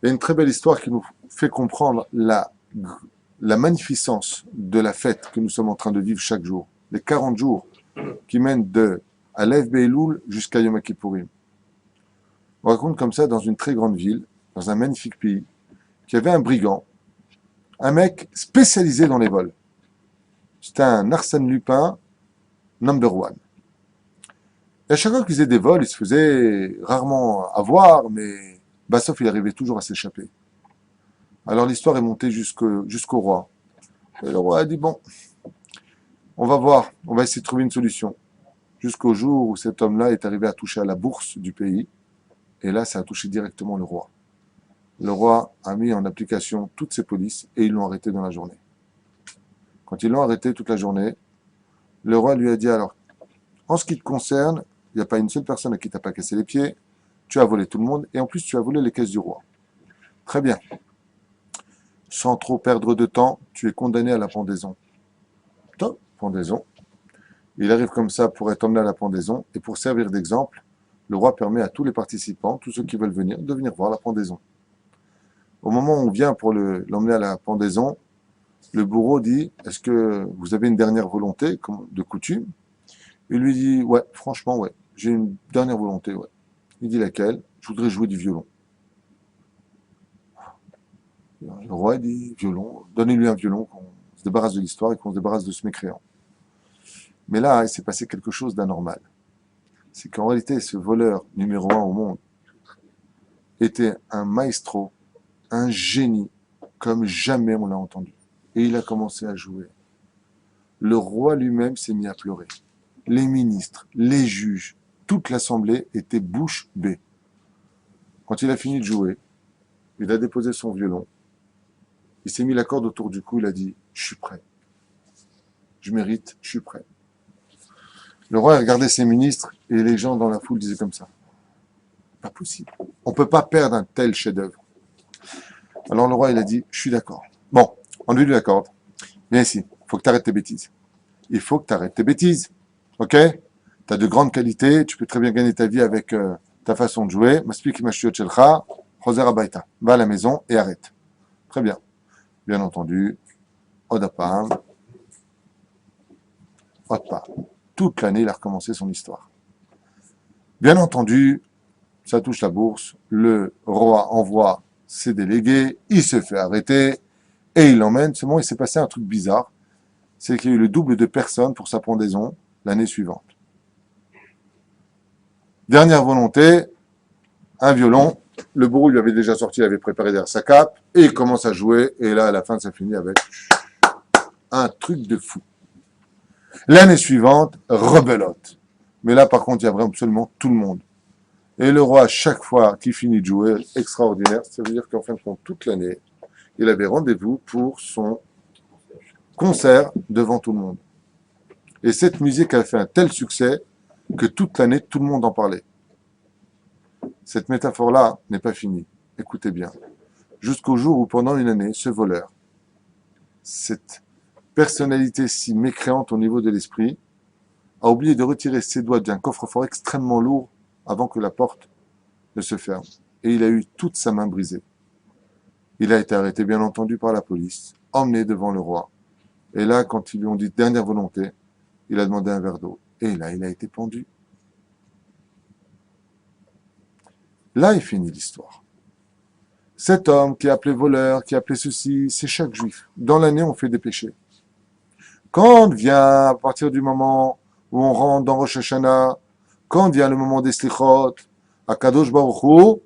Il y a une très belle histoire qui nous fait comprendre la magnificence de la fête que nous sommes en train de vivre chaque jour. Les 40 jours qui mènent de Alev Beilul jusqu'à Yom Kippourim. On raconte comme ça dans une très grande ville, dans un magnifique pays, qu'il y avait un brigand, un mec spécialisé dans les vols. C'était un Arsène Lupin number one. Et à chaque fois qu'il faisait des vols, il se faisait rarement avoir, mais Bassoff, il arrivait toujours à s'échapper. Alors l'histoire est montée jusqu'au roi. Et le roi a dit, bon, on va voir, on va essayer de trouver une solution. Jusqu'au jour où cet homme-là est arrivé à toucher à la bourse du pays. Et là, ça a touché directement le roi. Le roi a mis en application toutes ses polices et ils l'ont arrêté dans la journée. Quand ils l'ont arrêté toute la journée, le roi lui a dit alors, en ce qui te concerne, il n'y a pas une seule personne à qui tu n'as pas cassé les pieds, tu as volé tout le monde et en plus tu as volé les caisses du roi. Très bien. Sans trop perdre de temps, tu es condamné à la pendaison. Top, pendaison. Il arrive comme ça pour être emmené à la pendaison et pour servir d'exemple, le roi permet à tous les participants, tous ceux qui veulent venir, de venir voir la pendaison. Au moment où on vient pour l'emmener à la pendaison, le bourreau dit, est-ce que vous avez une dernière volonté, comme de coutume? Il lui dit, ouais, franchement, ouais, j'ai une dernière volonté, ouais. Il dit laquelle? Je voudrais jouer du violon. Le roi dit, violon, donnez-lui un violon, qu'on se débarrasse de l'histoire et qu'on se débarrasse de ce mécréant. Mais là, il s'est passé quelque chose d'anormal. C'est qu'en réalité, ce voleur numéro 1 au monde était un maestro, un génie, comme jamais on l'a entendu. Et il a commencé à jouer. Le roi lui-même s'est mis à pleurer. Les ministres, les juges, toute l'assemblée était bouche bée. Quand il a fini de jouer, il a déposé son violon, il s'est mis la corde autour du cou, il a dit « Je suis prêt. Je mérite, je suis prêt. » Le roi a regardé ses ministres et les gens dans la foule disaient comme ça « Pas possible. On ne peut pas perdre un tel chef-d'œuvre. » Alors le roi, il a dit « Je suis d'accord. Bon, enlève lui la corde. Viens ici, il faut que tu arrêtes tes bêtises. Il faut que tu arrêtes tes bêtises. Ok? Tu as de grandes qualités, tu peux très bien gagner ta vie avec ta façon de jouer. M'explique ma chelcha, Roser Abaita. Va à la maison et arrête. Très bien. Bien entendu, Odapam, Odpa. Toute l'année, il a recommencé son histoire. Bien entendu, ça touche la bourse. Le roi envoie ses délégués, il se fait arrêter et il l'emmène. Seulement, il s'est passé un truc bizarre. C'est qu'il y a eu le double de personnes pour sa pendaison l'année suivante. Dernière volonté, un violon. Le bourreau lui avait déjà sorti, il avait préparé derrière sa cape, et il commence à jouer, et là, à la fin, ça finit avec un truc de fou. L'année suivante, rebelote. Mais là, par contre, il y a vraiment absolument tout le monde. Et le roi, chaque fois qu'il finit de jouer, extraordinaire, ça veut dire qu'en fin de compte, toute l'année, il avait rendez-vous pour son concert devant tout le monde. Et cette musique a fait un tel succès que toute l'année, tout le monde en parlait. Cette métaphore-là n'est pas finie. Écoutez bien. Jusqu'au jour où, pendant une année, ce voleur, cette personnalité si mécréante au niveau de l'esprit, a oublié de retirer ses doigts d'un coffre-fort extrêmement lourd avant que la porte ne se ferme. Et il a eu toute sa main brisée. Il a été arrêté, bien entendu, par la police, emmené devant le roi. Et là, quand ils lui ont dit dernière volonté, il a demandé un verre d'eau. Et là, il a été pendu. Là est finie l'histoire. Cet homme qui est appelé voleur, qui est appelé ceci, c'est chaque juif. Dans l'année, on fait des péchés. Quand vient, à partir du moment où on rentre dans Rosh Hashanah, quand vient le moment des slichot, à Kadosh Baruch Hu,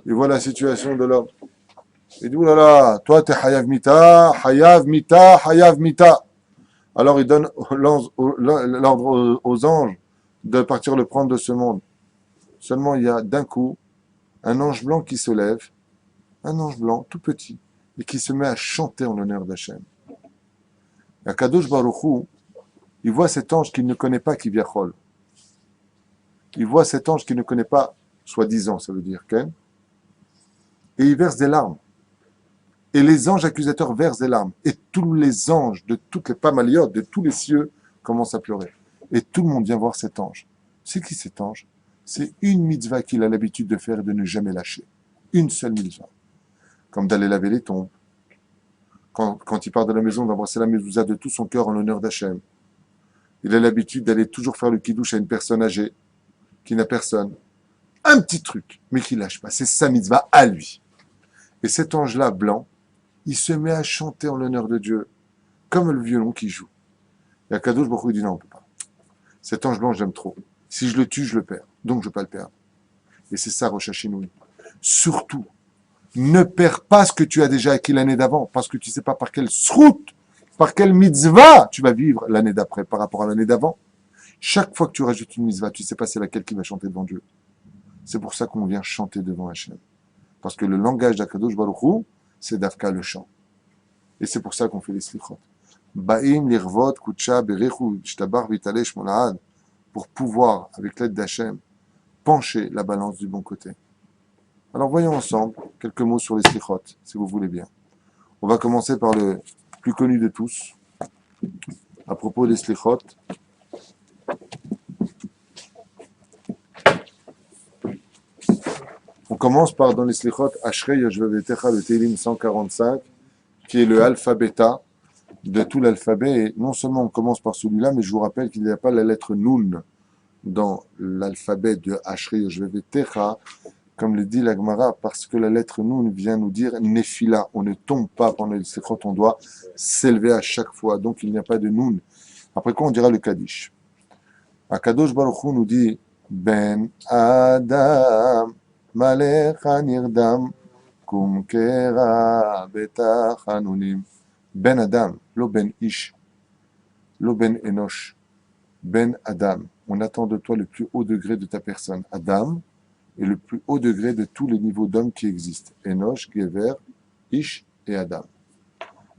il voit la situation de l'homme. Il dit, oulala, toi t'es Hayav Mita, Hayav Mita, Hayav Mita. Alors il donne l'ordre aux anges de partir le prendre de ce monde. Seulement il y a d'un coup un ange blanc qui se lève, un ange blanc tout petit, et qui se met à chanter en l'honneur d'Hachem. Et à Kadosh Baruch Hu, il voit cet ange qu'il ne connaît pas, qui vient Chol. Il voit cet ange qu'il ne connaît pas, soi-disant, ça veut dire Ken, et il verse des larmes. Et les anges accusateurs versent des larmes. Et tous les anges de toutes les pamaliotes, de tous les cieux, commencent à pleurer. Et tout le monde vient voir cet ange. C'est qui cet ange? C'est une mitzvah qu'il a l'habitude de faire et de ne jamais lâcher. Une seule mitzvah. Comme d'aller laver les tombes. Quand il part de la maison, d'embrasser la mezouza de tout son cœur en l'honneur d'Hachem. Il a l'habitude d'aller toujours faire le kidouche à une personne âgée, qui n'a personne. Un petit truc, mais qui lâche pas. C'est sa mitzvah à lui. Et cet ange-là, blanc, il se met à chanter en l'honneur de Dieu, comme le violon qui joue. Et Akadosh Baruch Hu dit non, on peut pas. Cet ange blanc, j'aime trop. Si je le tue, je le perds. Donc je ne peux pas le perdre. Et c'est ça, Rosh Hashanah. Surtout, ne perds pas ce que tu as déjà acquis l'année d'avant, parce que tu ne sais pas par quelle sroute, par quelle mitzvah tu vas vivre l'année d'après par rapport à l'année d'avant. Chaque fois que tu rajoutes une mitzvah, tu ne sais pas c'est laquelle qui va chanter devant Dieu. C'est pour ça qu'on vient chanter devant Hachem. Parce que le langage d'Akadosh Baruch Hu, c'est d'Afka le chant. Et c'est pour ça qu'on fait les slichot. Ba'im lirvot kutsha berechu shtabar vitale shmolaad, pour pouvoir, avec l'aide d'Hachem, pencher la balance du bon côté. Alors voyons ensemble quelques mots sur les slichot, si vous voulez bien. On va commencer par le plus connu de tous, à propos des slichot. On commence par dans les slichot Ashrei Yoshvevetecha, le Tehillim 145, qui est le alpha bêta de tout l'alphabet. Et non seulement on commence par celui-là, mais je vous rappelle qu'il n'y a pas la lettre Nun dans l'alphabet de Ashrei Yoshvevetecha, comme le dit la Gemara, parce que la lettre Nun vient nous dire Nefila. On ne tombe pas pendant les slichot, on doit s'élever à chaque fois. Donc il n'y a pas de Nun. Après quoi on dira le Kaddish. Akadosh Baruch Hu nous dit Ben Adam Malecha Nirdam Kum Kera Betachanunim. Ben Adam, lo Ben Ish, lo Ben Enosh, Ben Adam. On attend de toi le plus haut degré de ta personne. Adam est le plus haut degré de tous les niveaux d'hommes qui existent. Enosh, Gever, Ish et Adam.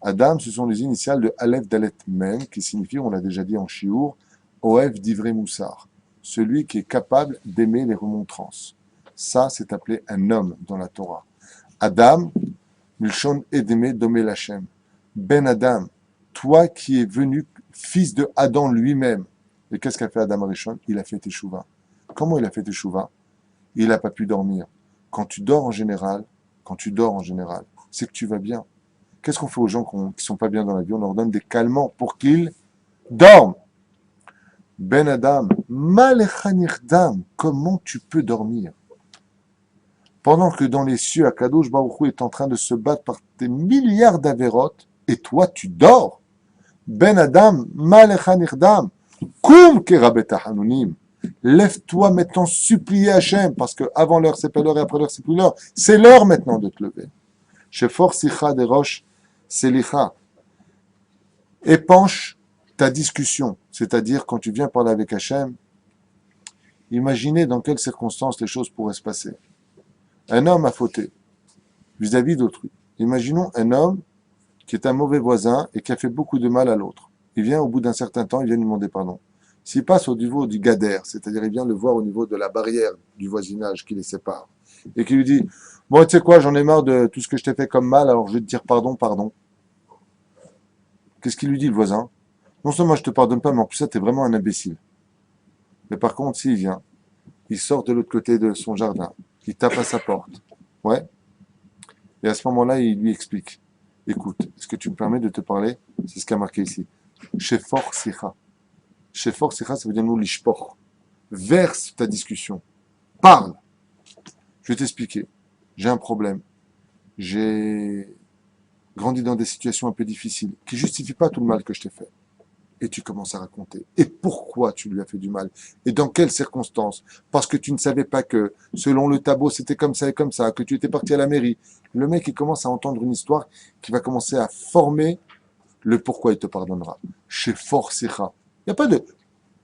Adam, ce sont les initiales de Aleph Dalet Men, qui signifie, on l'a déjà dit en Chiour, Oev d'Ivré Moussar, celui qui est capable d'aimer les remontrances. Ça, c'est appelé un homme dans la Torah. Adam, Milshon Edeme Domé Lachem. Ben Adam, toi qui es venu fils de Adam lui-même. Et qu'est-ce qu'a fait Adam Arishon? Il a fait Teshuvah. Comment il a fait Teshuvah? Il n'a pas pu dormir. Quand tu dors en général, c'est que tu vas bien. Qu'est-ce qu'on fait aux gens qui ne sont pas bien dans la vie? On leur donne des calmants pour qu'ils dorment. Ben Adam, Malechanirdam, comment tu peux dormir? Pendant que dans les cieux, Akadosh Baruch Hu est en train de se battre par des milliards d'avérotes, et toi tu dors. Ben Adam, Malechanirdam, Kum Kerabeta Hanunim. Lève-toi maintenant, supplie Hachem, parce que avant l'heure c'est pas l'heure et après l'heure c'est plus l'heure. C'est l'heure maintenant de te lever. Shefor Sicha des Roches, Selicha. Épanche ta discussion, c'est-à-dire quand tu viens parler avec Hachem, imaginez dans quelles circonstances les choses pourraient se passer. Un homme a fauté vis-à-vis d'autrui. Imaginons un homme qui est un mauvais voisin et qui a fait beaucoup de mal à l'autre. Il vient au bout d'un certain temps, il vient lui demander pardon. S'il passe au niveau du gader, c'est-à-dire il vient le voir au niveau de la barrière du voisinage qui les sépare, et qui lui dit « Bon, tu sais quoi, j'en ai marre de tout ce que je t'ai fait comme mal, alors je vais te dire pardon, pardon. » Qu'est-ce qu'il lui dit le voisin? Non seulement je te pardonne pas, mais en plus ça, t'es vraiment un imbécile. Mais par contre, s'il vient, il sort de l'autre côté de son jardin, il tape à sa porte, ouais, et à ce moment-là, il lui explique « Écoute, est-ce que tu me permets de te parler ?» C'est ce qui a marqué ici. « Shefor sicha ». Shefor sicha, ça veut dire nous lishpor. Verse ta discussion. Parle. Je vais t'expliquer. J'ai un problème. J'ai grandi dans des situations un peu difficiles qui justifient pas tout le mal que je t'ai fait. Et tu commences à raconter. Et pourquoi tu lui as fait du mal? Et dans quelles circonstances? Parce que tu ne savais pas que, selon le tableau, c'était comme ça et comme ça, que tu étais parti à la mairie. Le mec, il commence à entendre une histoire qui va commencer à former le pourquoi il te pardonnera. Chez Forcecha. Il n'y a pas de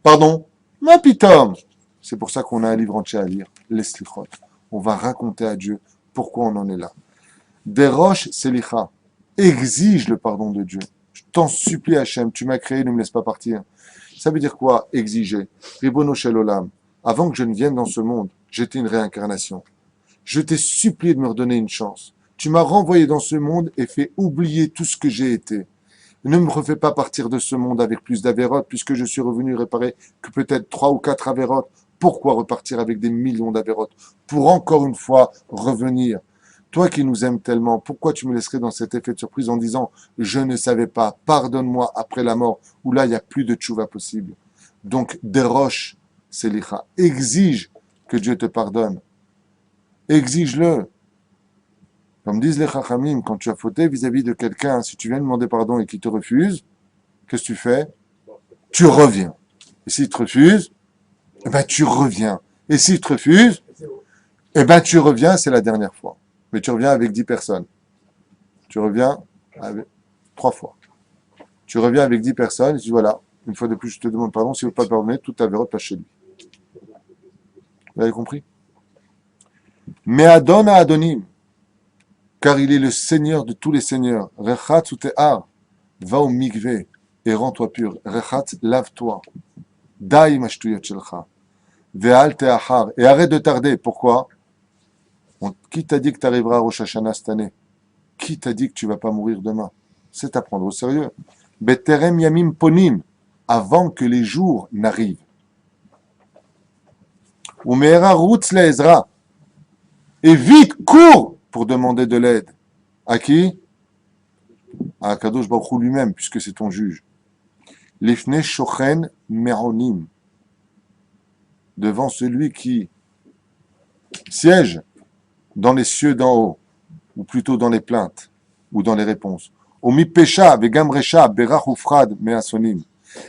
pardon. Ma pitom. C'est pour ça qu'on a un livre entier à lire, les slichot. On va raconter à Dieu pourquoi on en est là. Des roches, selicha. Exige le pardon de Dieu. Je t'en supplie, Hachem, tu m'as créé, ne me laisse pas partir. Ça veut dire quoi, exiger? Ribono shel olam. Avant que je ne vienne dans ce monde, j'étais une réincarnation. Je t'ai supplié de me redonner une chance. Tu m'as renvoyé dans ce monde et fait oublier tout ce que j'ai été. Ne me refais pas partir de ce monde avec plus d'avérotes, puisque je suis revenu réparer que peut-être 3 ou 4 avérotes. Pourquoi repartir avec des millions d'avérotes? Pour encore une fois revenir. Toi qui nous aimes tellement, pourquoi tu me laisserais dans cet effet de surprise en disant « Je ne savais pas, pardonne-moi après la mort » où là, il n'y a plus de tchouva possible. Donc, déroche, Selicha. Exige que Dieu te pardonne. Exige-le. Comme disent les Chachamim, quand tu as fauté vis-à-vis de quelqu'un, si tu viens demander pardon et qu'il te refuse, qu'est-ce que tu fais? tu reviens. Et s'il te refuse, eh ben, tu reviens. Et s'il te refuse, eh ben, tu reviens, c'est la dernière fois. Mais tu reviens avec 10 personnes. Tu reviens avec 3 fois. Tu reviens avec 10 personnes, et tu dis voilà, une fois de plus, je te demande pardon, s'il ne veut pas pardonner, toute ta vérote passe chez lui. Vous avez compris? Mais Adon à Adonim, car il est le Seigneur de tous les seigneurs. Rechat ou te'ar, va au mikvé et rends-toi pur. Rechat, lave-toi. Daï mashtuyot shelcha. Ve'al te'achar. Et arrête de tarder. Pourquoi? Qui t'a dit que tu arriveras à Rosh Hashanah cette année? Qui t'a dit que tu vas pas mourir demain? C'est à prendre au sérieux. Beterem yamim ponim, avant que les jours n'arrivent. Umeera routz le'ezra, et vite, cours pour demander de l'aide. À qui? À Kadosh Baruch Hu lui-même, puisque c'est ton juge. Lifne shochen meronim, devant celui qui siège dans les cieux d'en haut, ou plutôt dans les plaintes, ou dans les réponses. Omi pesha, vegamresha, berach ufrad, measonim.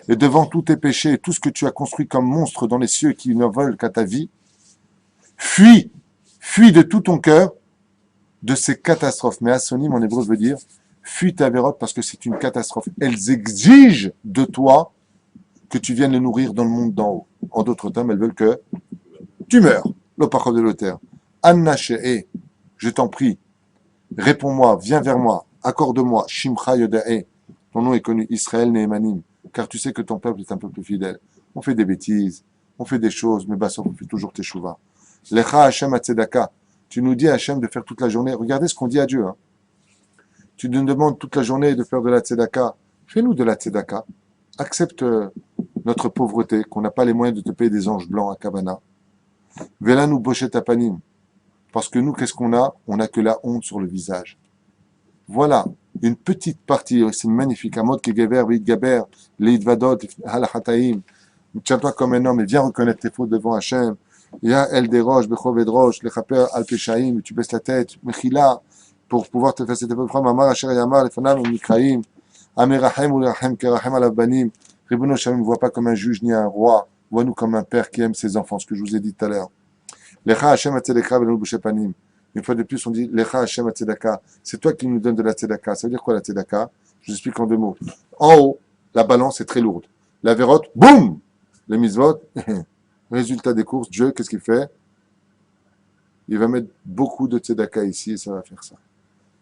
Et devant tous tes péchés, tout ce que tu as construit comme monstre dans les cieux qui ne veulent qu'à ta vie, fuis de tout ton cœur de ces catastrophes. Measonim, en hébreu, veut dire, fuis ta vérote parce que c'est une catastrophe. Elles exigent de toi que tu viennes les nourrir dans le monde d'en haut. En d'autres termes, elles veulent que tu meurs. L'opachov de l'auteur. Anna she'e, je t'en prie, réponds-moi, viens vers moi, accorde-moi, Shimcha Yodae, ton nom est connu, Israël Nehemanim, car tu sais que ton peuple est un peuple fidèle. On fait des bêtises, on fait des choses, mais bassor, on fait toujours teshuva. Lecha Hashem Atzedaka, tu nous dis à Hashem de faire toute la journée, regardez ce qu'on dit à Dieu. Hein. Tu nous demandes toute la journée de faire de la tzedaka, fais-nous de la tzedaka, accepte notre pauvreté, qu'on n'a pas les moyens de te payer des anges blancs à Kavana. Vela nous bochet apanim. Parce que nous, qu'est-ce qu'on a? On n'a que la honte sur le visage. Voilà, une petite partie, c'est magnifique. Amod kegever, vit gaber, leidvadot, halachataim. Tiens-toi comme un homme et viens reconnaître tes fautes devant Hachem. Ya el derosh, bechoved rosh, lechaper al peshaim, tu baisses la tête, mechila, pour pouvoir te faire cette épreuve. Mamar asher yamar, lefanam, mikraim, amerachem ou lerachem, kerachem alav banim. Ribono Shalom ne voit pas comme un juge ni un roi, vois-nous comme un père qui aime ses enfants, ce que je vous ai dit tout à l'heure. Lecha Hashem Atzedaka v'lanu b'shepanim. Une fois de plus, on dit Lecha Hashem Atzedaka. C'est toi qui nous donnes de la tzedaka. Ça veut dire quoi la tzedaka? Je vous explique en 2 mots. En haut, la balance est très lourde. La vérote, boum! Les mitzvot, résultat des courses, Dieu, qu'est-ce qu'il fait? Il va mettre beaucoup de tzedaka ici et ça va faire ça.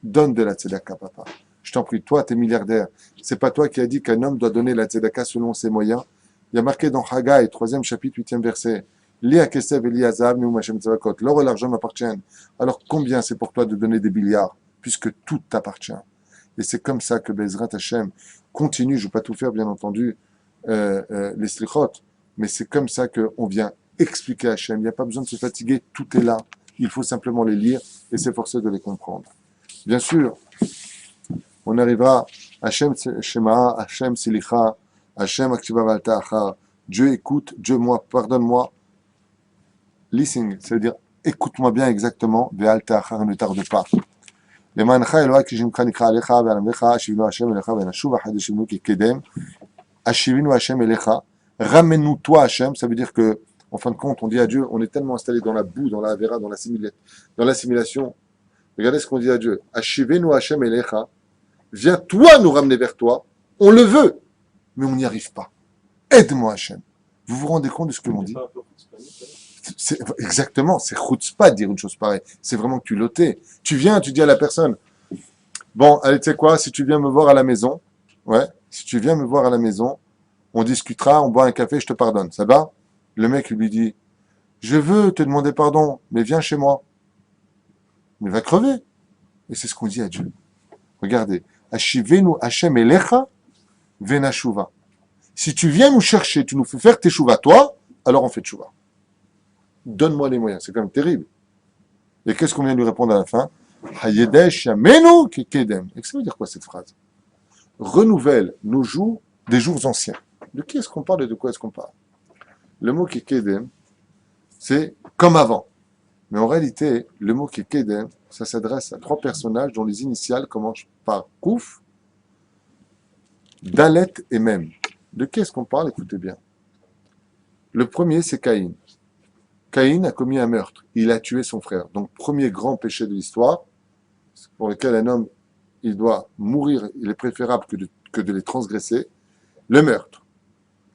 Donne de la tzedaka, papa. Je t'en prie, toi, t'es milliardaire. C'est pas toi qui as dit qu'un homme doit donner la tzedaka selon ses moyens. Il y a marqué dans Haggai, 3e chapitre, 8e verset. L'or et l'argent m'appartiennent. Alors combien c'est pour toi de donner des milliards, puisque tout t'appartient? Et c'est comme ça que Bezrat Hashem continue, je ne vais pas tout faire bien entendu, les slichot, mais c'est comme ça qu'on vient expliquer à Hashem. Il n'y a pas besoin de se fatiguer, tout est là. Il faut simplement les lire et s'efforcer de les comprendre. Bien sûr, on arrivera Hashem Shema, Hashem Silicha, Hashem Aktiva Valta Achar. Dieu écoute, Dieu moi, pardonne-moi. Listening, ça veut dire écoute-moi bien exactement, ve'al ta'achar, ne tarde pas. Lemancha Eloah ki shimcha nikra alecha ve'alamecha, ashivinu Hashem elecha ve'nashuv achad ashivinu ki kedem, ashivinu Hashem elecha, ramène-nous toi Hashem, ça veut dire que, en fin de compte, on dit à Dieu, on est tellement installé dans la boue, dans la avera, dans l'assimilation. Regardez ce qu'on dit à Dieu. Ashivinu Hashem elecha, viens toi nous ramener vers toi, on le veut, mais on n'y arrive pas. Aide-moi Hashem. Vous vous rendez compte de ce que l'on dit? Exactement, c'est chutzpah de dire une chose pareille. C'est vraiment culotté. Tu viens, tu dis à la personne, bon, allez, tu sais quoi, si tu viens me voir à la maison, ouais, si tu viens me voir à la maison, on discutera, on boit un café, je te pardonne, ça va? Le mec lui dit, je veux te demander pardon, mais viens chez moi. Mais va crever. Et c'est ce qu'on dit à Dieu. Regardez, Ashivenu Hashem elecha venashuva. Si tu viens nous chercher, tu nous fais faire tes chouva, toi, alors on fait tchouva. Donne-moi les moyens. C'est quand même terrible. Et qu'est-ce qu'on vient de lui répondre à la fin? Hayedesh yamenu kekedem. Et ça veut dire quoi cette phrase? Renouvelle nos jours des jours anciens. De qui est-ce qu'on parle et de quoi est-ce qu'on parle? Le mot kekedem, c'est comme avant. Mais en réalité, le mot kekedem, ça s'adresse à 3 personnages dont les initiales commencent par Kouf, Dalet et Mem. De qui est-ce qu'on parle? Écoutez bien. Le premier, c'est Caïn. Caïn a commis un meurtre. Il a tué son frère. Donc, premier grand péché de l'histoire, pour lequel un homme, il doit mourir, il est préférable que de les transgresser, le meurtre.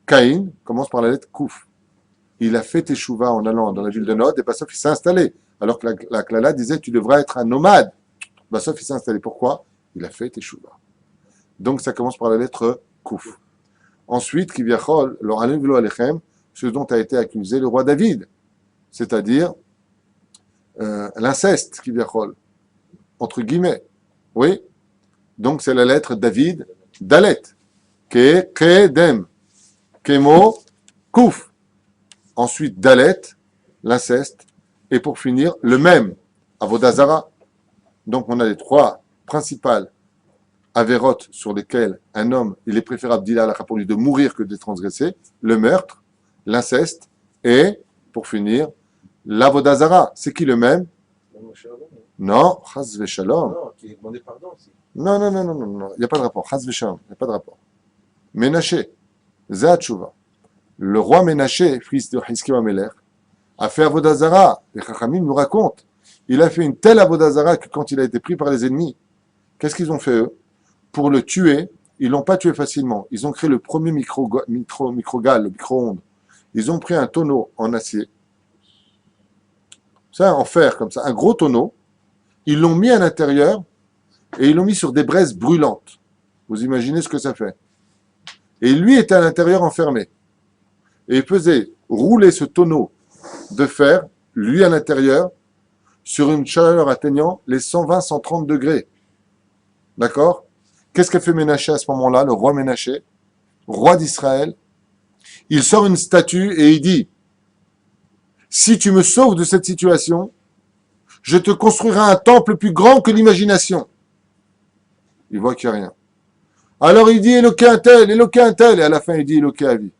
Caïn commence par la lettre Kouf. Il a fait teshuva en allant dans la ville de Nod, et Bassof, il s'est installé. Alors que la Klala disait, tu devrais être un nomade. Bassof, il s'est installé. Pourquoi? Il a fait teshuva. Donc, ça commence par la lettre Kouf. Ensuite, Kivyachol, l'Oralim Velo Alechem, ce dont a été accusé le roi David, c'est-à-dire l'inceste, Kivyachol, entre guillemets. Oui? Donc, c'est la lettre David, Dalet. Ke, Kedem. Kemo, Kouf. Ensuite, Dalet, l'inceste. Et pour finir, le même, Avodazara. Donc, on a les trois principales avérotes sur lesquelles un homme, il est préférable d'il a pour lui de mourir que de transgresser. Le meurtre, l'inceste et, pour finir, l'avodazara. C'est qui le même? Non, chas v'shalom. Non, qui est demandé pardon aussi. Non, non, non, non, non, non, il n'y a pas de rapport. Chas v'shalom, il n'y a pas de rapport. Ménaché, Zéat Shuvah. Le roi Ménaché, fils de Hiskiwa Amelech, a fait Avodazara. Les Chachamim nous racontent. Il a fait une telle Avodazara que quand il a été pris par les ennemis, qu'est-ce qu'ils ont fait eux? Pour le tuer, ils l'ont pas tué facilement. Ils ont créé le premier microgal, le micro-ondes. Ils ont pris un tonneau en acier, ça en fer comme ça, un gros tonneau. Ils l'ont mis à l'intérieur et ils l'ont mis sur des braises brûlantes. Vous imaginez ce que ça fait? Et lui était à l'intérieur enfermé. Et il faisait rouler ce tonneau de fer, lui à l'intérieur, sur une chaleur atteignant les 120-130 degrés. D'accord? Qu'est-ce qu'a fait Ménaché à ce moment-là, le roi Ménaché, roi d'Israël? Il sort une statue et il dit, si tu me sauves de cette situation, je te construirai un temple plus grand que l'imagination. Il voit qu'il n'y a rien. Alors il dit, Éloqué un tel, et à la fin il dit, Éloqué à vie.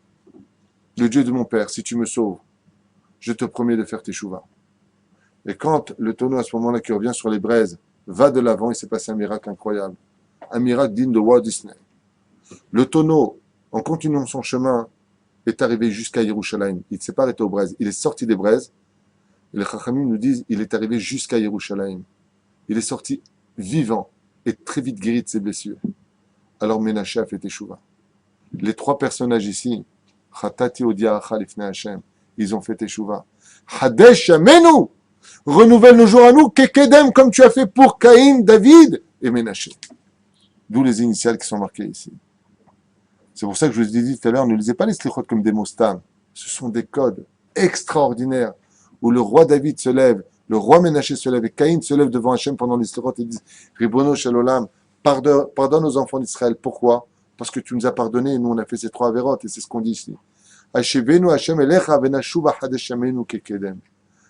Le Dieu de mon père, si tu me sauves, je te promets de faire tes chouvas. Et quand le tonneau à ce moment-là qui revient sur les braises va de l'avant, il s'est passé un miracle incroyable. Un miracle digne de Walt Disney. Le tonneau, en continuant son chemin, est arrivé jusqu'à Yerushalayim. Il ne s'est pas arrêté aux braises. Il est sorti des braises. Et les Chachamim nous disent il est arrivé jusqu'à Yerushalayim. Il est sorti vivant et très vite guéri de ses blessures. Alors Ménaché a fait teshuva. Les trois personnages ici, Chatati Odiacha Lifnei Hashem, ils ont fait teshuva. Hadesh Yamenu, renouvelle nos jours à nous, Kekedem, comme tu as fait pour Caïn, David et Ménaché. D'où les initiales qui sont marquées ici. C'est pour ça que je vous ai dit tout à l'heure, ne lisez pas les slichot comme des mots stam. Ce sont des codes extraordinaires où le roi David se lève, le roi Ménaché se lève et Caïn se lève devant Hachem pendant les slichot et dit Ribono Shel Olam, pardonne aux enfants d'Israël. Pourquoi? Parce que tu nous as pardonné et nous on a fait ces trois avérotes et c'est ce qu'on dit ici. Hashevenu Hachem Elecha venashuva hadesh yamenu kekedem.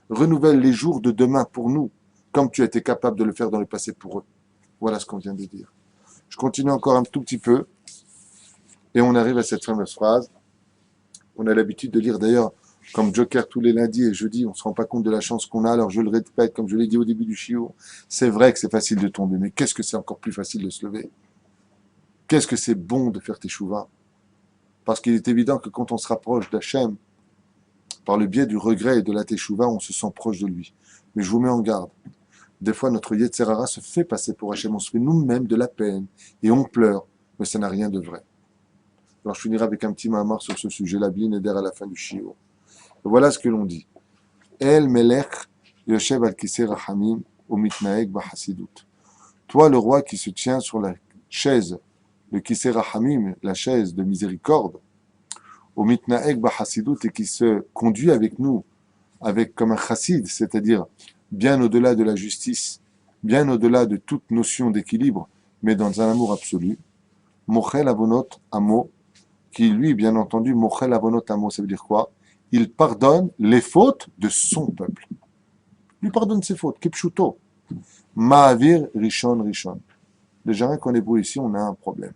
Renouvelle les jours de demain pour nous, comme tu as été capable de le faire dans le passé pour eux. Voilà ce qu'on vient de dire. Je continue encore un tout petit peu. Et on arrive à cette fameuse phrase. On a l'habitude de lire d'ailleurs comme Joker tous les lundis et jeudis. On ne se rend pas compte de la chance qu'on a. Alors je le répète, comme je l'ai dit au début du shiur. C'est vrai que c'est facile de tomber, mais qu'est-ce que c'est encore plus facile de se lever? Qu'est-ce que c'est bon de faire teshuva? Parce qu'il est évident que quand on se rapproche d'Hachem, par le biais du regret et de la teshuva, on se sent proche de lui. Mais je vous mets en garde. Des fois, notre Yetzer Hara se fait passer pour Hachem. On se fait nous-mêmes de la peine et on pleure, mais ça n'a rien de vrai. Alors je finirai avec un petit mahamar sur ce sujet-là, bien aider à la fin du shiur. Voilà ce que l'on dit. El melech yoshev al kisei rachamim umitnaeg bahasidut. Toi, le roi qui se tient sur la chaise, le kisei rachamim, la chaise de miséricorde, umitnaeg bahasidut, et qui se conduit avec nous, avec comme un chassid, c'est-à-dire bien au-delà de la justice, bien au-delà de toute notion d'équilibre, mais dans un amour absolu. Mochel avonot amo, qui lui, bien entendu, Mochel Avonot Amo, ça veut dire quoi? Il pardonne les fautes de son peuple. Il pardonne ses fautes, Kepshuto. Ma'avir Rishon Rishon. Déjà, rien qu'en hébreu ici, on a un problème.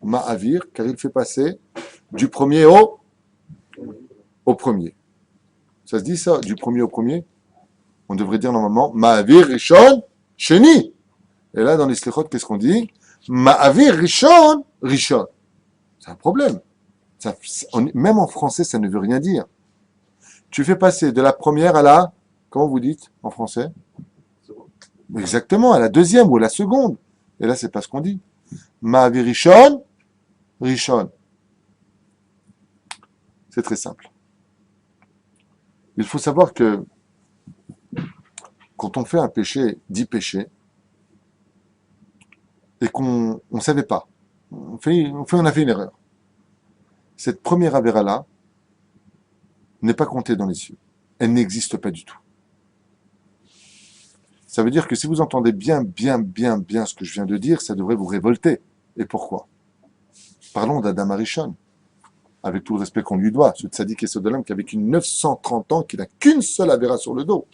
Ma'avir, car il fait passer du premier au premier. Ça se dit ça, du premier au premier? On devrait dire normalement Ma'avir Rishon Sheni. Et là, dans les slichot, qu'est-ce qu'on dit? Ma'avir Rishon Rishon. C'est un problème. Même en français, ça ne veut rien dire. Tu fais passer de la première à la, comment vous dites en français? Exactement, à la deuxième ou à la seconde. Et là, c'est pas ce qu'on dit. Ma'avi Rishon, Rishon. C'est très simple. Il faut savoir que quand on fait un péché, 10 péchés, et qu'on ne savait pas, on a fait une erreur. Cette première avéra-là n'est pas comptée dans les cieux. Elle n'existe pas du tout. Ça veut dire que si vous entendez bien ce que je viens de dire, ça devrait vous révolter. Et pourquoi? Parlons d'Adam Arishon, avec tout le respect qu'on lui doit, ce tzaddik et Sodolam qui a vécu 930 ans, qui n'a qu'une seule avéra sur le dos.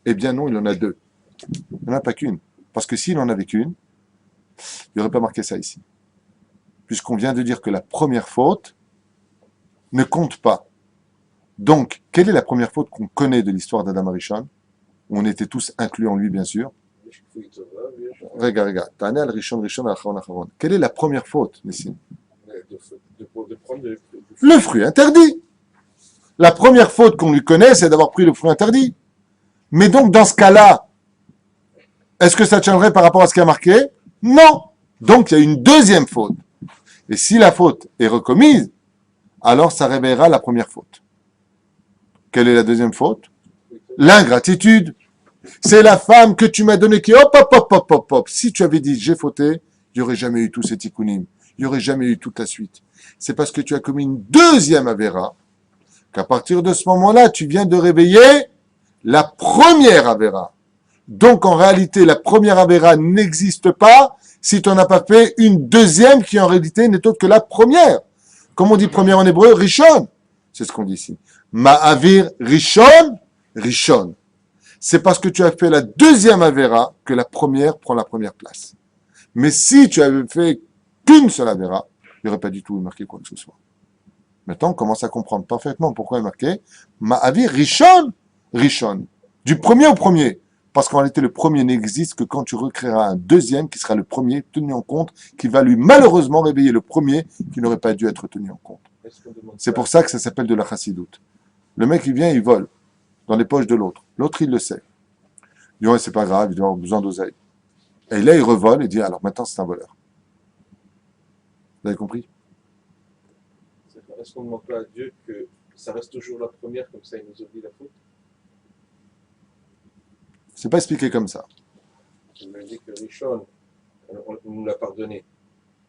Eh bien non, il en a deux. Il n'en a pas qu'une. Parce que s'il en avait qu'une, il n'y aurait pas marqué ça ici. Puisqu'on vient de dire que la première faute ne compte pas. Donc, quelle est la première faute qu'on connaît de l'histoire d'Adam Arishon, où on était tous inclus en lui, bien sûr? Regarde. Tanel, Rishon, Acharon, Acharon. Quelle est la première faute, Nissim? De prendre Le fruit interdit. La première faute qu'on lui connaît, c'est d'avoir pris le fruit interdit. Mais donc, dans ce cas-là, est-ce que ça tiendrait par rapport à ce qui a marqué? Non. Donc, il y a une deuxième faute. Et si la faute est recommise, alors ça réveillera la première faute. Quelle est la deuxième faute? L'ingratitude. C'est la femme que tu m'as donnée qui, hop. Si tu avais dit j'ai fauté, il n'y aurait jamais eu tous ces tikkunim. Il n'y aurait jamais eu toute la suite. C'est parce que tu as commis une deuxième avéra qu'à partir de ce moment-là, tu viens de réveiller la première avéra. Donc en réalité, la première avéra n'existe pas si tu n'en as pas fait une deuxième qui en réalité n'est autre que la première. Comme on dit première en hébreu, Rishon. C'est ce qu'on dit ici. Ma'avir Rishon, Rishon. C'est parce que tu as fait la deuxième avéra que la première prend la première place. Mais si tu avais fait qu'une seule avéra, il n'y aurait pas du tout marqué quoi que ce soit. Maintenant, on commence à comprendre parfaitement pourquoi il est marqué Ma'avir Rishon, Rishon. Du premier au premier. Parce qu'en réalité, le premier n'existe que quand tu recréeras un deuxième qui sera le premier tenu en compte, qui va lui malheureusement réveiller le premier qui n'aurait pas dû être tenu en compte. C'est pour ça que ça s'appelle de la chassidoute. Le mec, il vient, il vole dans les poches de l'autre. L'autre, il le sait. Il dit, ouais, c'est pas grave, il doit avoir besoin d'oseille. Et là, il revole et dit, alors maintenant, c'est un voleur. Vous avez compris? Est-ce qu'on ne demande pas à Dieu que ça reste toujours la première, comme ça il nous oublie la faute? C'est pas expliqué comme ça. Il me dit que Rishon, on nous l'a pardonné.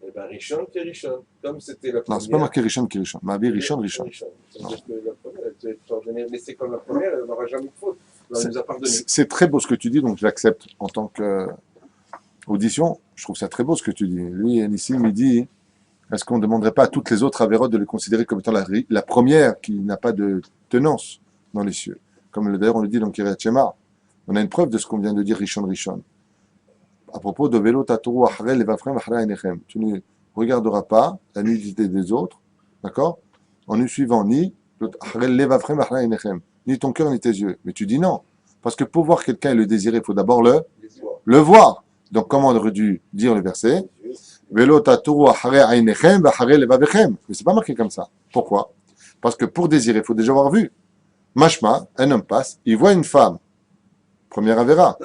Eh bien, Rishon, c'est Rishon. Comme c'était la première. Non, c'est pas marqué Rishon qui Rishon. Ma'avir Rishon, Rishon. C'est-à-dire que la première, elle doit être pardonnée. Mais c'est comme la première, elle n'aura jamais de faute. Elle nous a pardonné. C'est très beau ce que tu dis, donc je l'accepte en tant qu'audition. Je trouve ça très beau ce que tu dis. Lui, Nissim, il dit, est-ce qu'on ne demanderait pas à toutes les autres avérotes de les considérer comme étant la première qui n'a pas de tenance dans les cieux? Comme d'ailleurs on le dit dans Kiryat Shema. On a une preuve de ce qu'on vient de dire Rishon Rishon. À propos de Velo Tatoru Acharei Levavchem Acharei Einechem. Tu ne regarderas pas la nudité des autres, d'accord? En ne suivant ni Acharei Levavchem Acharei Einechem, ni ton cœur ni tes yeux. Mais tu dis non. Parce que pour voir quelqu'un et le désirer, il faut d'abord le voir. Donc comment on aurait dû dire le verset? Velo Tatoru Acharei Einechem Acharei Levavchem. Mais c'est pas marqué comme ça. Pourquoi? Parce que pour désirer, il faut déjà avoir vu. Mashma, un homme passe, il voit une femme. Première avéra.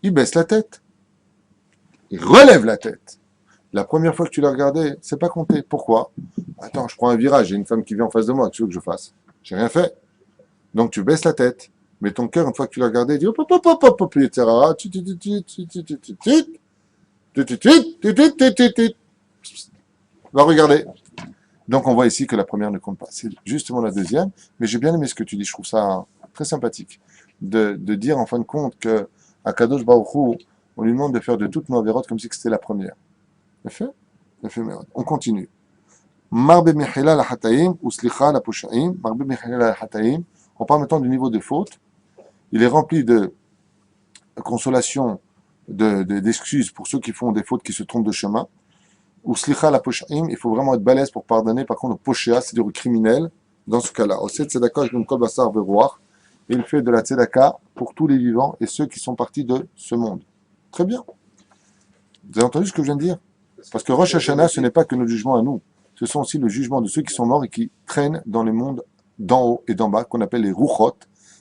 Il baisse la tête. Il relève la tête. La première fois que tu l'as regardé, c'est pas compté. Pourquoi? Attends, je prends un virage, j'ai une femme qui vient en face de moi, qu'est-ce que tu veux que je fasse? J'ai rien fait. Donc tu baisses la tête. Mais ton cœur, une fois que tu l'as regardé, il dit hop, etc. Va regarder. Donc on voit ici que la première ne compte pas. C'est justement la deuxième. Mais j'ai bien aimé ce que tu dis. Je trouve ça très sympathique. De dire en fin de compte que à Kadosh Baruch Hu, on lui demande de faire de toutes nos avérotes comme si c'était la première. On continue. Marbe Mechila la Hataim ou Slicha la Poshaim. Marbe Mechila la Hataim. On parle maintenant du niveau de faute. Il est rempli de consolation, d'excuses pour ceux qui font des fautes, qui se trompent de chemin. Ou Slicha la Poshaim. Il faut vraiment être balèze pour pardonner. Par contre, au Poshéa, c'est-à-dire au criminel, dans ce cas-là. Osset Tzedaka, je Kol Basar Veroach. Il fait de la tzedaka pour tous les vivants et ceux qui sont partis de ce monde. Très bien. Vous avez entendu ce que je viens de dire? Parce que Rosh Hashanah, ce n'est pas que notre jugement à nous. ce sont aussi le jugement de ceux qui sont morts et qui traînent dans les mondes d'en haut et d'en bas, qu'on appelle les ruchot,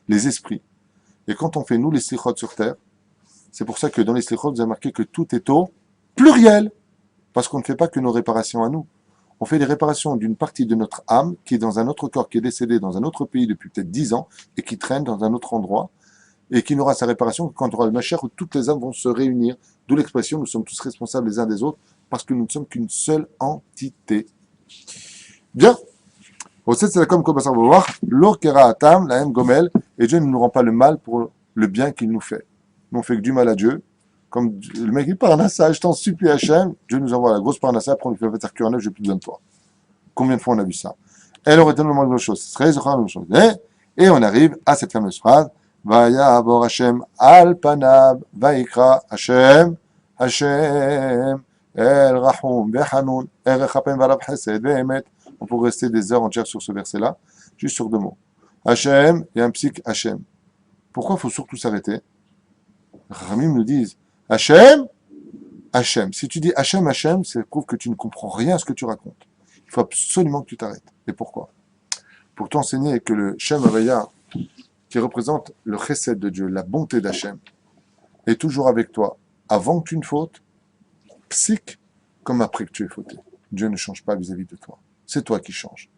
les esprits. Et quand on fait, nous, les slichot sur terre, c'est pour ça que dans les slichot, vous avez marqué que tout est au pluriel, parce qu'on ne fait pas que nos réparations à nous. On fait les réparations d'une partie de notre âme qui est dans un autre corps, qui est décédé dans un autre pays depuis peut-être 10 ans et qui traîne dans un autre endroit et qui n'aura sa réparation que quand on aura le Mashiach où toutes les âmes vont se réunir. D'où l'expression, nous sommes tous responsables les uns des autres parce que nous ne sommes qu'une seule entité. Bien. C'est la comme on va voir. L'okera atam, la haine gomel, et Dieu ne nous rend pas le mal pour le bien qu'il nous fait. Nous on fait que du mal à Dieu. Comme le mec, il parnassa, je t'en supplie Hachem, Dieu nous envoie la grosse parnassa, après on lui fait faire cœur neuf, j'ai plus besoin de toi. Combien de fois on a vu ça? Elle aurait tellement de choses, ce serait la même chose. Et on arrive à cette fameuse phrase, Vaya abor Hachem al panab, vaikra Hachem, Hachem, el rachum, vechanoun, el rechapem varab chesed, vehemet. On pourrait rester des heures entières sur ce verset-là, juste sur 2 mots. Hachem et un psych Hachem. Pourquoi il faut surtout s'arrêter? Les Ramim nous disent, Hachem, Hachem. Si tu dis Hachem, Hachem, ça prouve que tu ne comprends rien à ce que tu racontes. Il faut absolument que tu t'arrêtes. Et pourquoi? Pour t'enseigner que le Shem Havaya, qui représente le chesed de Dieu, la bonté d'Hachem, est toujours avec toi, avant que tu ne fautes, psych, comme après que tu aies fauté. Dieu ne change pas vis-à-vis de toi. C'est toi qui changes.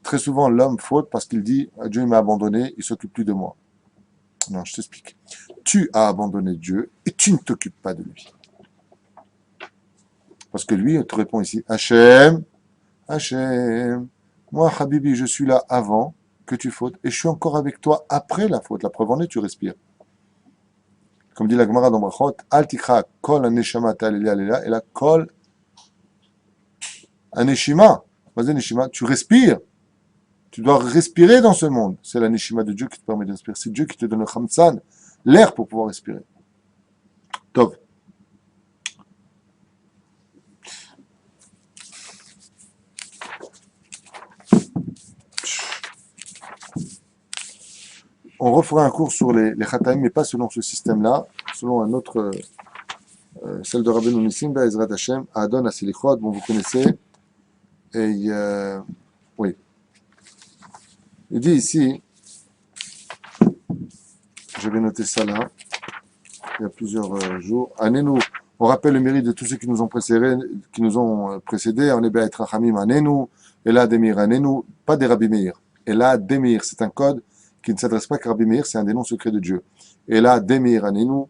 Très souvent, l'homme faute parce qu'il dit Dieu m'a abandonné, il s'occupe plus de moi. Non, je t'explique. Tu as abandonné Dieu et tu ne t'occupes pas de lui. Parce que lui, il te répond ici Hachem, Hachem, moi, Habibi, je suis là avant que tu fautes et je suis encore avec toi après la faute. La preuve en est, tu respires. Comme dit la Gemara dans Brachot, Al tikra kol aneshama ta'alelia et la kol aneshima. Vas-y, neshima, tu respires. Tu dois respirer dans ce monde. C'est la neshima de Dieu qui te permet de respirer. C'est Dieu qui te donne le khamsan, l'air pour pouvoir respirer. Tov. On refera un cours sur les Khataim, mais pas selon ce système-là, selon un autre, celle de Rabbeinu Nissim, Be'ezrat Hashem, Adon Asilichot, bon, vous connaissez. Et, oui. Il dit ici, je vais noter ça là, il y a plusieurs jours. Anenu, on rappelle le mérite de tous ceux qui nous ont précédés. On est Be'et Rachamim Anenu, Ela Demir Anenu, pas des Rabbi Meir. Ela Demir, c'est un code qui ne s'adresse pas qu'à Rabbi Meir, c'est un des noms secrets de Dieu. Ela Demir Anenu,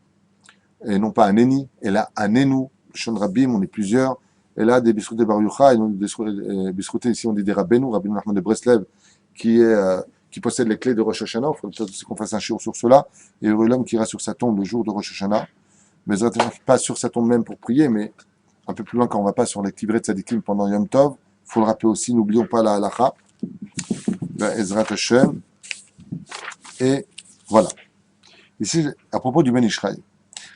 et non pas Aneni, Ela Anenu, Shon Rabbim, on est plusieurs. Ela des Bisrouté Bar Yochai, et non des Bisrouté, ici on dit des Rabbeinu, Rabbi Nachman de Breslev, qui possède les clés de Rosh Hashanah. Il faudrait peut-être qu'on fasse un shiur sur cela. Et heureux l'homme qui ira sur sa tombe le jour de Rosh Hashanah. Mais pas sur sa tombe même pour prier, mais un peu plus loin quand on va pas sur les Tivrei Tzadikim pendant Yom Tov. Il faut le rappeler aussi, n'oublions pas la halacha. Ezrat Hashem. Et voilà. Ici, à propos du Ben Ishraï.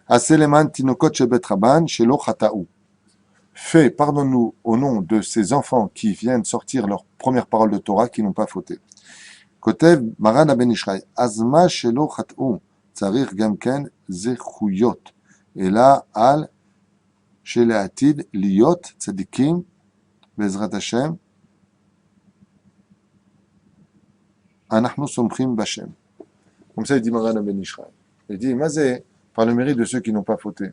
Aseleman tinokot shebet raban shelo chata'u. Fais, pardonne-nous au nom de ces enfants qui viennent sortir leurs premières paroles de Torah qui n'ont pas fauté. Kotev Maran Ben Ishraï. Azma shelo chata'u. Tzarir gamken zechuyot. Et là, al shele atid liot tzadikim bezrat Hashem. Anachnu somchim b'Hashem. Comme ça, il dit Maran Ben Ishraï. Il dit, Mazé, par le mérite de ceux qui n'ont pas fauté.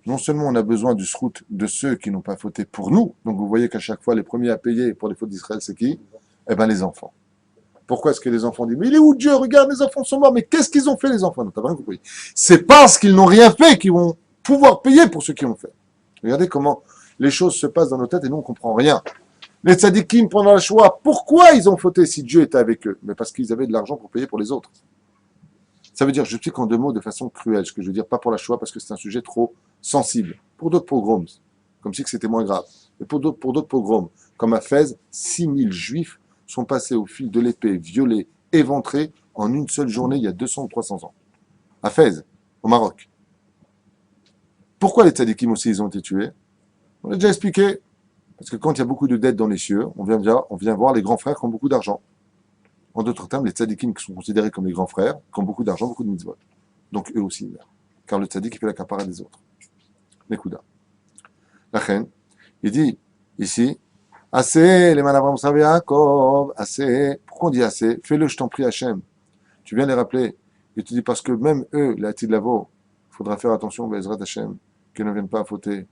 Non seulement on a besoin du srout de ceux qui n'ont pas fauté pour nous, donc vous voyez qu'à chaque fois, les premiers à payer pour les fautes d'Israël, c'est qui? Eh bien, les enfants. Pourquoi est-ce que les enfants disent, mais il est où Dieu? Regarde, les enfants sont morts. Mais qu'est-ce qu'ils ont fait, les enfants? Non, t'as pas compris. C'est parce qu'ils n'ont rien fait qu'ils vont pouvoir payer pour ceux qui ont fait. Regardez comment les choses se passent dans nos têtes et nous, on comprend rien. Les tzadikim, pendant la Shoah, pourquoi ils ont fauté si Dieu était avec eux? Mais parce qu'ils avaient de l'argent pour payer pour les autres. Ça veut dire, je explique en 2 mots de façon cruelle, ce que je veux dire, pas pour la Shoah, parce que c'est un sujet trop sensible. Pour d'autres pogroms, comme si c'était moins grave. Mais pour d'autres pogroms, comme à Fès, 6000 juifs sont passés au fil de l'épée, violés, éventrés, en une seule journée, il y a 200 ou 300 ans. À Fès, au Maroc. Pourquoi les tzadikim aussi, ils ont été tués? On l'a déjà expliqué. Parce que quand il y a beaucoup de dettes dans les cieux, on vient voir les grands frères qui ont beaucoup d'argent. En d'autres termes, les tzadikim qui sont considérés comme les grands frères, qui ont beaucoup d'argent, beaucoup de mitzvot. Donc eux aussi, car le tzadik, il fait la capara des autres. Nekuda. La reine, il dit ici, Assez, les manavram Sav Yaakov, assez. Pourquoi on dit assez? Fais-le, je t'en prie, Hachem. Tu viens les rappeler. Et tu dis parce que même eux, les Hatid Lavo, il faudra faire attention, Bezrat Hachem, qu'ils ne viennent pas à fauter.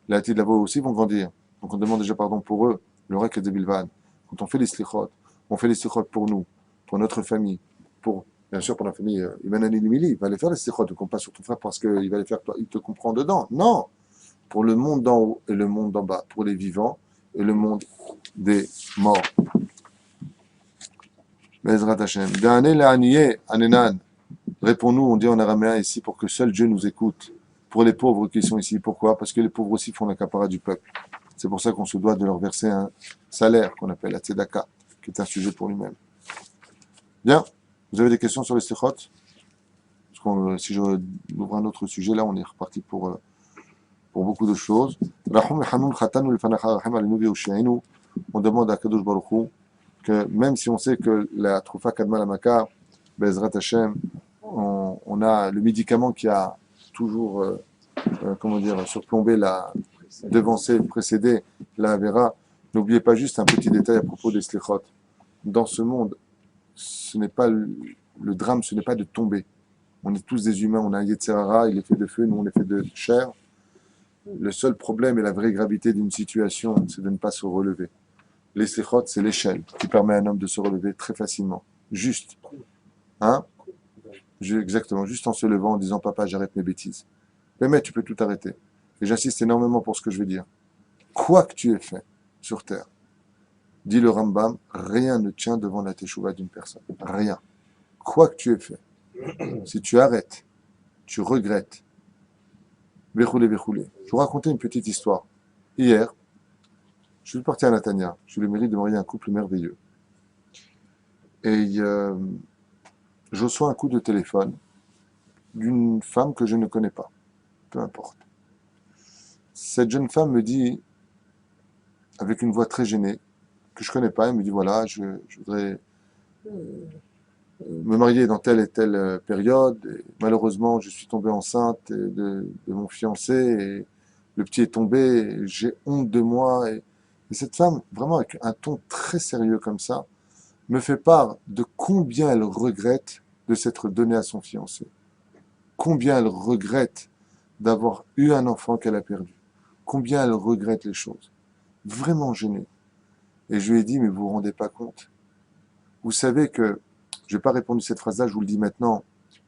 Les Hatid Lavo aussi vont grandir. Donc on demande déjà pardon pour eux, le rek et de Bilvan. Quand on fait les slichot, on fait les slichot pour nous, pour notre famille, pour, bien sûr, pour la famille, Imanani Limili, il va les faire les slichot, ne compte pas sur ton frère parce qu'il va les faire, il te comprend dedans. Non! Pour le monde d'en haut et le monde d'en bas, pour les vivants et le monde des morts. Bezrat Hashem. Da'ane la'aniye anenan. Réponds-nous, on dit en araméen ici, pour que seul Dieu nous écoute. Pour les pauvres qui sont ici. Pourquoi? Parce que les pauvres aussi font l'accaparat du peuple. C'est pour ça qu'on se doit de leur verser un salaire qu'on appelle la tzedaka, qui est un sujet pour lui-même. Bien. Vous avez des questions sur les slichot? Parce que si je ouvre un autre sujet, là, on est reparti pour beaucoup de choses. On demande à Kadosh Baruch Hu que même si on sait que la Troufa Kadma Lamaka, Bezrat Hashem, on a le médicament qui a toujours, comment dire, surplombé devancé, précédé la Avera. N'oubliez pas juste un petit détail à propos des Slichot. Dans ce monde, ce n'est pas le drame, ce n'est pas de tomber. On est tous des humains, on a un Yetzirara, il est fait de feu, nous on est fait de chair. Le seul problème et la vraie gravité d'une situation, c'est de ne pas se relever. Les slichot, c'est l'échelle qui permet à un homme de se relever très facilement. Juste. Hein? Exactement. Juste en se levant, en disant, papa, j'arrête mes bêtises. Mais tu peux tout arrêter. Et j'insiste énormément pour ce que je veux dire. Quoi que tu aies fait sur terre, dit le Rambam, rien ne tient devant la teshuva d'une personne. Rien. Quoi que tu aies fait. Si tu arrêtes, tu regrettes. Béchoulé. Je vais vous raconter une petite histoire. Hier, je suis parti à Natania. J'ai eu le mérite de marier un couple merveilleux. Et je reçois un coup de téléphone d'une femme que je ne connais pas. Peu importe. Cette jeune femme me dit, avec une voix très gênée, que je ne connais pas, elle me dit, voilà, je voudrais me marier dans telle et telle période. Et malheureusement, je suis tombée enceinte de mon fiancé et le petit est tombé. J'ai honte de moi. Et cette femme, vraiment avec un ton très sérieux comme ça, me fait part de combien elle regrette de s'être donnée à son fiancé. Combien elle regrette d'avoir eu un enfant qu'elle a perdu. Combien elle regrette les choses. Vraiment gênée. Et je lui ai dit, mais vous vous rendez pas compte? Vous savez que, je n'ai pas répondu cette phrase-là, je vous le dis maintenant,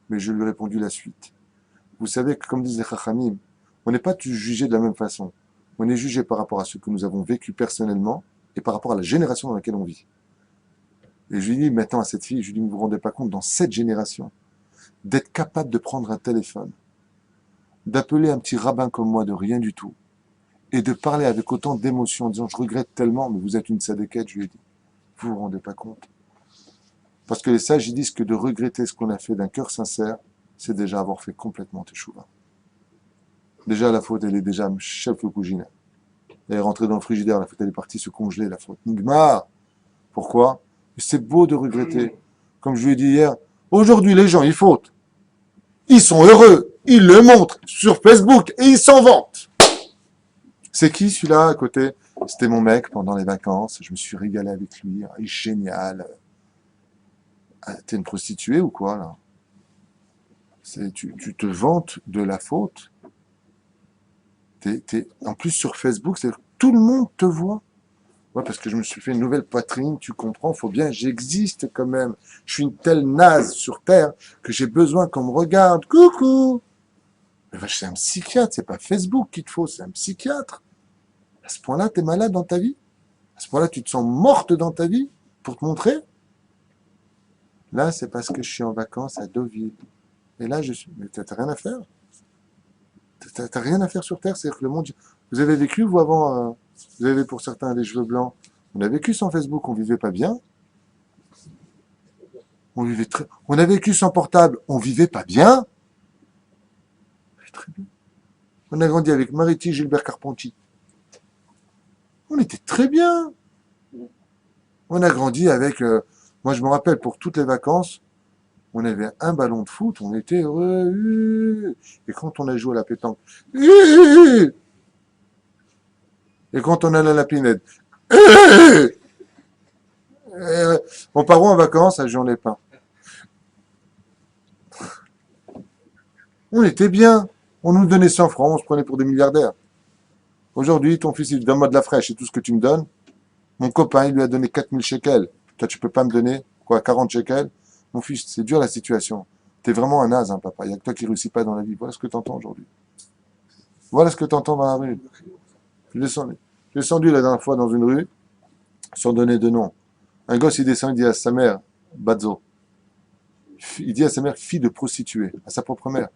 mais je lui ai répondu la suite. Vous savez que, comme disent les Chachamim, on n'est pas tous jugés de la même façon. On est jugé par rapport à ce que nous avons vécu personnellement et par rapport à la génération dans laquelle on vit. Et je lui dis maintenant à cette fille, je lui dis, vous ne vous rendez pas compte, dans cette génération, d'être capable de prendre un téléphone, d'appeler un petit rabbin comme moi de rien du tout, et de parler avec autant d'émotion en disant, je regrette tellement, mais vous êtes une sadéquette, je lui ai dit, vous ne vous rendez pas compte. Parce que les sages, ils disent que de regretter ce qu'on a fait d'un cœur sincère, c'est déjà avoir fait complètement teshuva. Déjà, la faute, elle est déjà chef le cougine. Elle est rentrée dans le frigidaire, la faute, elle est partie se congeler, la faute. Nigmar. Pourquoi? C'est beau de regretter. Comme je lui ai dit hier, aujourd'hui, les gens, ils fautent. Ils sont heureux. Ils le montrent sur Facebook et ils s'en vantent. C'est qui celui-là à côté? C'était mon mec pendant les vacances. Je me suis régalé avec lui. Ah, génial. Ah, t'es une prostituée ou quoi, là? Tu te vantes de la faute. En plus, sur Facebook, tout le monde te voit. Ouais, parce que je me suis fait une nouvelle poitrine, tu comprends, faut bien, j'existe quand même. Je suis une telle naze sur Terre que j'ai besoin qu'on me regarde. Coucou! Mais c'est un psychiatre, c'est pas Facebook qu'il te faut, c'est un psychiatre. À ce point-là, t'es malade dans ta vie? À ce point-là, tu te sens morte dans ta vie pour te montrer? Là, c'est parce que je suis en vacances à Deauville. Et là, mais t'as rien à faire. T'as rien à faire sur Terre, c'est-à-dire que le monde... Vous avez vécu, vous, avant... Vous avez pour certains des cheveux blancs. On a vécu sans Facebook, on vivait pas bien. On a vécu sans portable, on vivait pas bien. Très bien. On a grandi avec Mariti, Gilbert Carpentier. On était très bien. On a grandi avec... moi, je me rappelle, pour toutes les vacances, on avait un ballon de foot, on était heureux. Et quand on a joué à la pétanque... Et quand on allait à la pinette... On part où en vacances à Juan-les-Pins? On était bien. On nous donnait 100 francs, on se prenait pour des milliardaires. Aujourd'hui, ton fils, il dit, donne-moi de la fraîche et tout ce que tu me donnes. Mon copain, il lui a donné 4000 shekels. Toi, tu peux pas me donner, quoi, 40 shekels? Mon fils, c'est dur la situation. T'es vraiment un naze, hein, papa. Il n'y a que toi qui réussis pas dans la vie. Voilà ce que tu entends aujourd'hui. Voilà ce que tu entends dans la rue. Je suis descendu la dernière fois dans une rue, sans donner de nom. Un gosse, il descend, il dit à sa mère, Badzo. Il dit à sa mère, fille de prostituée, à sa propre mère.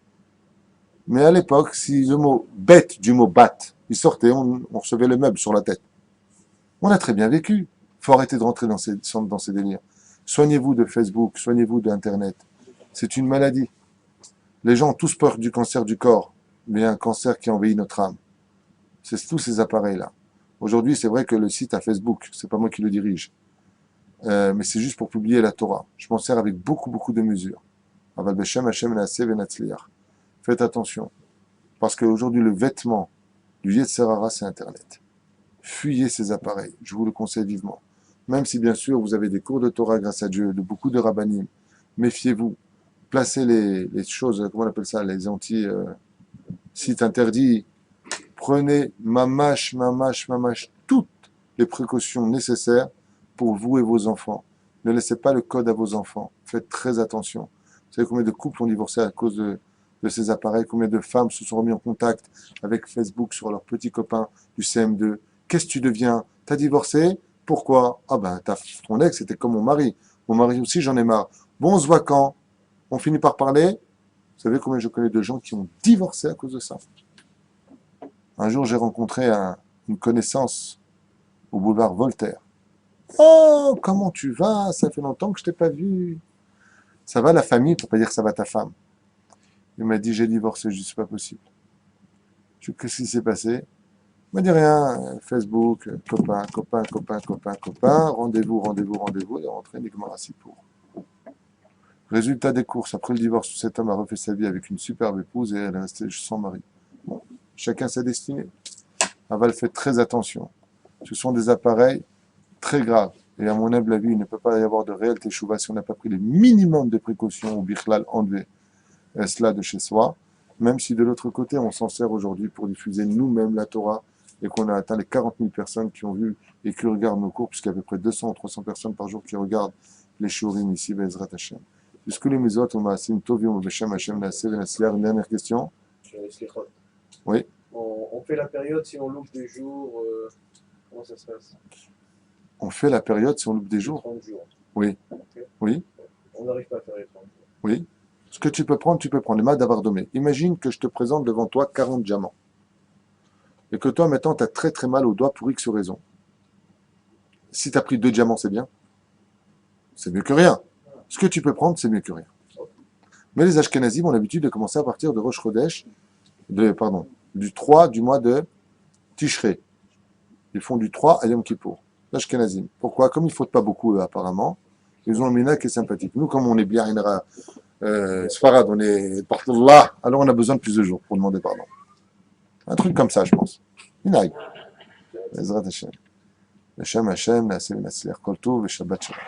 Mais à l'époque, si le mot bête du mot bat, il sortait, on recevait le meuble sur la tête. On a très bien vécu. Faut arrêter de rentrer dans ces délires. Soignez-vous de Facebook, soignez-vous d'Internet. C'est une maladie. Les gens ont tous peur du cancer du corps, mais il y a un cancer qui envahit notre âme. C'est tous ces appareils-là. Aujourd'hui, c'est vrai que le site à Facebook, c'est pas moi qui le dirige, mais c'est juste pour publier la Torah. Je m'en sers avec beaucoup, beaucoup de mesures. Aval Beshem Hashem Naaseh Venatzliach. Faites attention, parce qu'aujourd'hui, le vêtement du Yetzer Hara, c'est Internet. Fuyez ces appareils, je vous le conseille vivement. Même si, bien sûr, vous avez des cours de Torah, grâce à Dieu, de beaucoup de rabbinim, méfiez-vous. Placez les choses, comment on appelle ça, les sites interdits. Prenez toutes les précautions nécessaires pour vous et vos enfants. Ne laissez pas le code à vos enfants. Faites très attention. Vous savez combien de couples ont divorcé à cause de ces appareils? Combien de femmes se sont remis en contact avec Facebook sur leurs petits copains du CM2? Qu'est-ce que tu deviens? T'as divorcé? Pourquoi? Ah ben, ton ex, c'était comme mon mari. Mon mari aussi, j'en ai marre. Bon, on se voit quand? On finit par parler? Vous savez combien je connais de gens qui ont divorcé à cause de ça? Un jour, j'ai rencontré une connaissance au boulevard Voltaire. Oh, comment tu vas? Ça fait longtemps que je t'ai pas vu. Ça va la famille? Pour pas dire que ça va ta femme. Il m'a dit, j'ai divorcé, je dis, c'est pas possible. Qu'est-ce qui s'est passé? Il m'a dit rien. Facebook, copain. Rendez-vous. Il est rentré, Nigmar pour. Résultat des courses, après le divorce, cet homme a refait sa vie avec une superbe épouse et elle est restée sans mari. Bon, chacun sa destinée. Aval, faites très attention. Ce sont des appareils très graves. Et à mon humble avis, il ne peut pas y avoir de réel teshuva si on n'a pas pris les minimums de précautions ou bichlal enlever cela de chez soi. Même si de l'autre côté, on s'en sert aujourd'hui pour diffuser nous-mêmes la Torah et qu'on a atteint les 40 000 personnes qui ont vu et qui regardent nos cours, puisqu'il y a à peu près 200 ou 300 personnes par jour qui regardent les shurim ici, Bezrat Hashem. Puisque les misot, on m'a assis Tovium, Beshem Hashem, Naaseh Venatzliach. Une dernière question? Oui. On fait la période si on loupe des jours. Comment ça se passe? On fait la période si on loupe des jours? 30 jours. Oui. Okay. Oui. On n'arrive pas à faire les 30 jours. Oui. Ce que tu peux prendre les mains d'Avardomé. Imagine que je te présente devant toi 40 diamants. Et que toi, maintenant, tu as très très mal au doigt pour X raison. Si tu as pris 2 diamants, c'est bien. C'est mieux que rien. Ce que tu peux prendre, c'est mieux que rien. Mais les Ashkenazim ont l'habitude de commencer à partir de Rosh Chodesh, du 3 du mois de Tishrei. Ils font du 3 à Yom Kippour. L'Ashkenazim. Pourquoi? Comme ils ne foutent pas beaucoup, eux, apparemment, ils ont un mina qui est sympathique. Nous, comme on est bien Sfarad, on est partout là, alors on a besoin de plus de jours pour demander pardon. Un truc comme ça, je pense. Inaï. Bezrat Hashem. Beshem Hashem, Naaseh Venatzliach Kol Tov, Shabbat Shalom.